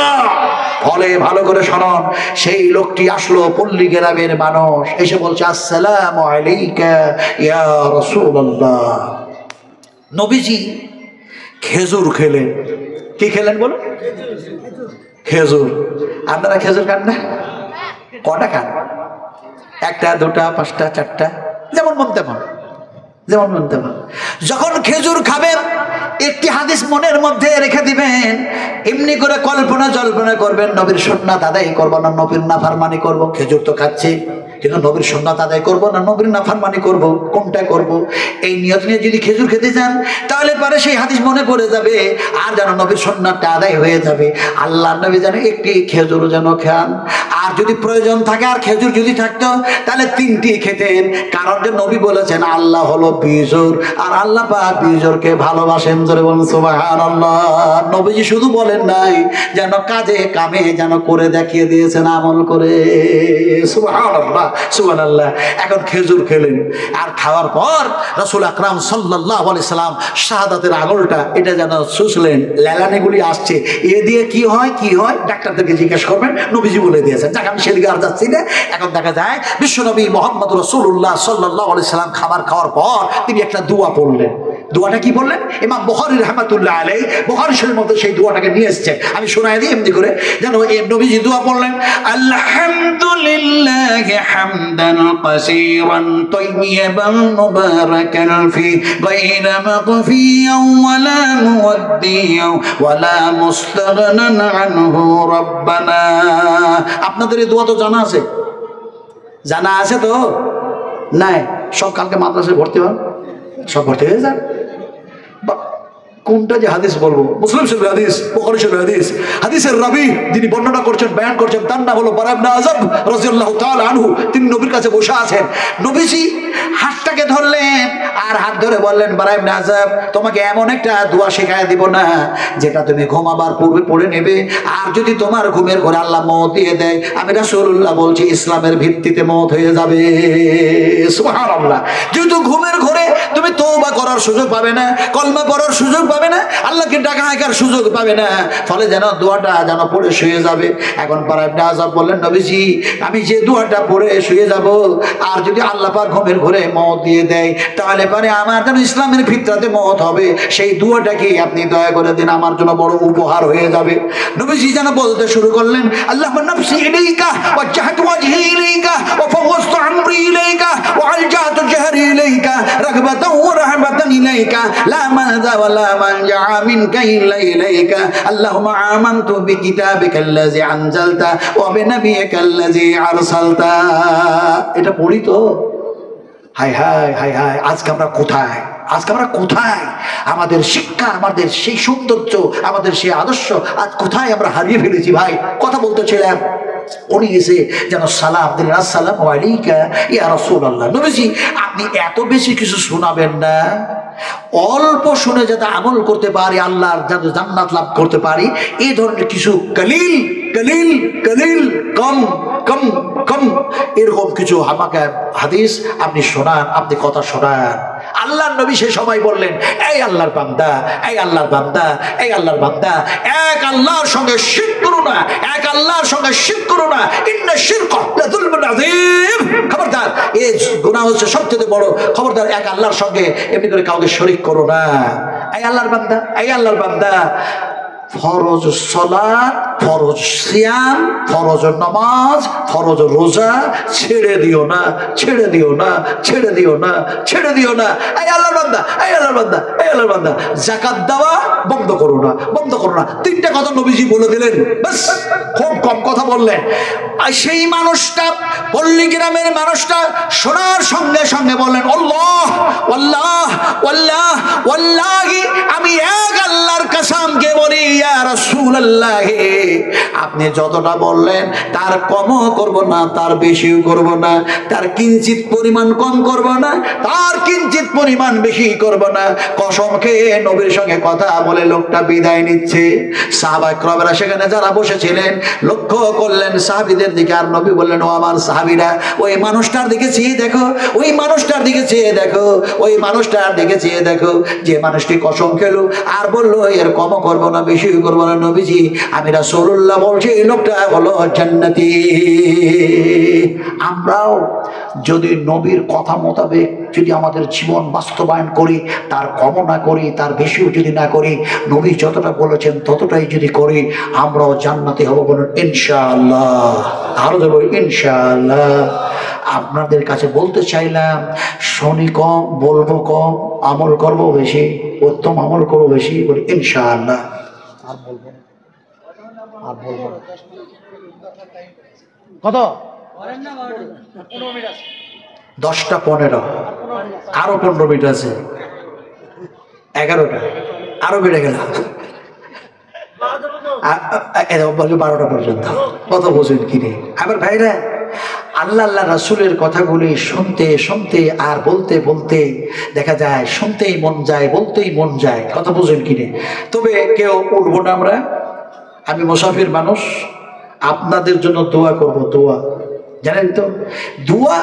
ফলে ভালো করে শুনুন, সেই লোকটি আসলো, পল্লী গ্রামের মানুষ, এসে বলছে, আসসালামু আলাইকা ইয়া রাসূলুল্লাহ। নবীজি খেজুর খেলেন। কি খেলেন বলো? খেজুর। আপনারা খেজুর খান না? কটা খান? 1টা, 2টা, 5টা, 4টা, যেমন মন তেমন, যেমন মন তেমন। যখন খেজুর খাবেন, একটি হাদিস মনের মধ্যে রেখে দিবেন। এমনি করে কল্পনা জল্পনা করবেন, নবীর সুন্নাত আদায় করবো না নবীর নাফরমানি করবো। খেজুর তো খাচ্ছি, কিন্তু নবীর সুন্নাত আদায় করবো না নবীর নাফরমানি করবো, কোনটা করবো? এই নিয়ত নিয়ে যদি খেজুর খেতে যান, তাহলে পরে সেই হাদিস মনে পড়ে যাবে, আর যেন নবীর সুন্নাতটা আদায় হয়ে যাবে। আল্লাহ নবী যেন একটি খেজুর যেন খান, আর যদি প্রয়োজন থাকে আর খেজুর যদি থাকতো তাহলে 3টি খেতেন। কারণ যে নবী বলেছেন আল্লাহ হলো বিজোর, আর আল্লাহ পাক বিজোরকে ভালোবাসেন। জোরে বলুন সুবহানাল্লাহ। নবীজি শুধু বলেন নাই, যেন কাজে কামে যেন করে দেখিয়ে দিয়েছেন, আমল করে। সুবহানাল্লাহ, সুবহানাল্লাহ। এখন খেজুর খেলেন, আর খাওয়ার পর রাসূল আকরাম সাল্লাল্লাহু আলাইহি সাল্লাম শাহাদাতের আঙুলটা এটা যেন চুষলেন, লেলানিগুলি আসছে, এ দিয়ে কি হয় কি হয় ডাক্তারদেরকে জিজ্ঞেস করবেন, নবীজি বলে দিয়েছেন। যাক, আমি সেদিকে আর যাচ্ছি না। এখন দেখা যায় বিশ্বনবী মুহাম্মদ রাসূলুল্লাহ সাল্লাল্লাহু আলাইহি সাল্লাম খাবার খাওয়ার পর তিনি একটা দোয়া পড়লেন। দোয়াটা কি বললেন? ইমাম বুখারী রাহমাতুল্লাহ আলাইহি বুখারী শরীফের মধ্যে সেই দোয়াটাকে নিয়ে এসেছেন। আমি শোনায় দিই এমনি করে, যেন এই নবীজি দোয়া পড়লেন, আলহামদুলিল্লাহি হামদান কাসীরান তাইয়্যিবান মুবারাকান ফি গায়রা মাগফিয়ান ওয়ালা মুওয়াদ্দিয়ান ওয়ালা মুস্তাগনান আনহু রাব্বানা। আপনাদের এই দোয়া তো জানা আছে? জানা আছে তো? নাই? সব কালকে মাদ্রাসায় ভর্তি হন, সব ভর্তি হয়ে যান। কোনটা যে হাদিস বলবো? মুসলিম শরীফ হাদিস, বুখারী শরীফ হাদিস। হাদিসের রাবী যিনি বর্ণনা করছেন, বয়ান করছেন, তার নাম হলো বারা ইবনে আযাব রাদিয়াল্লাহু তাআলা আনহু। তিনি নবীর কাছে বসে আছেন। নবীজি হাতটাকে ধরলেন আর হাত ধরে বললেন, বারা ইবনে আযাব, তোমাকে এমন একটা দোয়া শেখায় দিব না যেটা তুমি ঘুমাবার পূর্বে পড়ে নেবে, আর যদি তোমার ঘুমের ঘরে আল্লাহ মওত দিয়ে দেয়, আমি রাসূলুল্লাহ বলছি ইসলামের ভিত্তিতে মওত হয়ে যাবে। সুবহানাল্লাহ। যেহেতু ঘুমের ঘরে তুমি তওবা করার সুযোগ পাবে না, কলমা পড়ার সুযোগ পাবে না, আল্লাহকে ডাকা হাঁকার সুযোগ পাবে না, ফলে যেন দোয়াটা যেন পড়ে শুয়ে যাবে। এখন বারা ইবনে আযাব বললেন, নবীজি আমি যে দোয়াটা পড়ে শুয়ে যাব, আর যদি আল্লাহ পাক ঘুমের ঘরে মওত দিয়ে দেয়, তাহলে পরে আমার যেন ইসলামের ফিতরাতে মওত হবে, সেই দোয়াটাকে আপনি দয়া করে দিন, আমার জন্য বড় উপহার হয়ে যাবে। নবীজি যেন বলতে শুরু করলেন, আল্লাহুম্মা নাফসি ইলাইকা ওয়াজহাতু ওয়াজহি ইলাইকা ওয়া ফাওয়াজতু আমরি ইলাইকা ওয়া আলজাতু জাহরি ইলাইকা রাগবাতান ওয়া রাহবাতান ইলাইকা লা মানযা ওয়া লা মানজা মিনকা ইল্লা ইলাইকা আল্লাহুম্মা আমানতু বিকিতাবিকাল্লাযী আনজালতা ওয়া বিনাবিয়িকাল্লাযী আরসালতা। এটা পড়ি তো, হায় হায় হায় হায়, আজকে আমরা কোথায়, আজকে আমরা কোথায়? আমাদের শিক্ষা, আমাদের সেই সৌন্দর্য, আমাদের সেই আদর্শ আজ কোথায় আমরা হারিয়ে ফেলেছি। ভাই কথা বলতেছিলাম, উনি এসে যেন সালাম দিলেন, আসসালামু আলাইকা ইয়া রাসূলুল্লাহ। নবীজি আপনি এত বেশি কিছু শোনাবেন না, অল্প শুনে যাতে আমল করতে পারি, আল্লাহর যাতে জান্নাত লাভ করতে পারি, এই ধরনের কিছু কলিল কলিল কলিল কম কম কম এরকম কিছু আমাকে হাদিস আপনি শোনান, আপনি কথা শোনান। আল্লাহর নবী সে সময় বললেন, এই আল্লাহর বান্দা, এই আল্লাহর বান্দা, এই আল্লাহর বান্দা, এক আল্লাহর সঙ্গে শিরক করো না, এক আল্লাহর সঙ্গে শিরক করো না, ইন্না শিরকা লাযুলমুন আযীম। খবরদার, এই গুনাহ হচ্ছে সবচেয়ে বড়। খবরদার, এক আল্লাহর সঙ্গে এমনি করে কাউকে শরীক করো না। এই আল্লাহর বান্দা, এই আল্লাহর বান্দা, ফরজ সালাত, ফরজ সিয়াম, ফরজ নামাজ, ফরজ রোজা ছেড়ে দিও না, ছেড়ে দিও না, ছেড়ে দিও না, ছেড়ে দিও না। এই আল্লাহর বান্দা, এই আল্লাহর বান্দা, এই আল্লাহর বান্দা, যাকাত দেওয়া বন্ধ করো না, বন্ধ করো না। তিনটা কথা নবীজি বলে দিলেন, বাস, খুব কম কথা বললেন। আর সেই মানুষটা, পল্লী গ্রামের মানুষটা শোনার সঙ্গে সঙ্গে বললেন, আল্লাহ আল্লাহ আল্লাহ ওয়াল্লাহি, আমি এক আল্লাহর কসমকে বলি ইয়া রাসূলুল্লাহ, আপনি যতটা বললেন তার কমও করব না, তার বেশিও করব না, তার কিঞ্চিত পরিমাণ কম করব না, তার কিঞ্চিত পরিমাণ বেশি করব না। কসম খেয়ে নবীর সঙ্গে কথা বলে লোকটা বিদায় নিচ্ছে। সাহাবায়ে কেরামরা সেখানে যারা বসেছিলেন লক্ষ্য করলেন সাহাবীদের দিকে, আর নবী বললেন, ও আমার সাহাবীরা, ওই মানুষটার দিকে চেয়ে দেখো, ওই মানুষটার দিকে চেয়ে দেখো, ওই মানুষটার দিকে চেয়ে দেখো, যে মানুষটি কসম খেলো আর বললো এর কমও করবো না, বেশিও করবো না। নবীজি আমি রাসূলুল্লাহ বলছি এই লোকটা হলো জান্নাতি। আমরাও যদি নবীর কথা মোতাবেক যদি আমাদের জীবন বাস্তবায়ন করি, তার কমও না করি, তার বেশিও যদি না করি, নবী যতটা বলেছেন ততটাই যদি করি, আমরাও জান্নাতি হব, বলুন ইনশাআল্লাহ। আরো দেবো ইনশাআল্লাহ। আপনাদের কাছে বলতে চাইলাম, শুনি কম, বলবো কম, আমল করবো বেশি, উত্তম আমল করবো বেশি, বলি ইনশাআল্লাহ। আর বলবো, আর বলবো কত? 10টা 15, আরো 15 মিনিট আছে, 11টা, আরো বেড়ে গেল, 12টা পর্যন্ত। কত বোঝেন কিনে আবার ভাইরা? আল্লাহ আল্লাহ রাসূলের কথাগুলি শুনতে শুনতে আর বলতে বলতে দেখা যায় শুনতেই মন যায়, বলতেই মন যায়। কথা বোঝেন কিনে? তবে কেউ উঠবো না আমরা, আমি মুসাফির মানুষ, আপনাদের জন্য দোয়া করব। দোয়া জানেন তো, দোয়া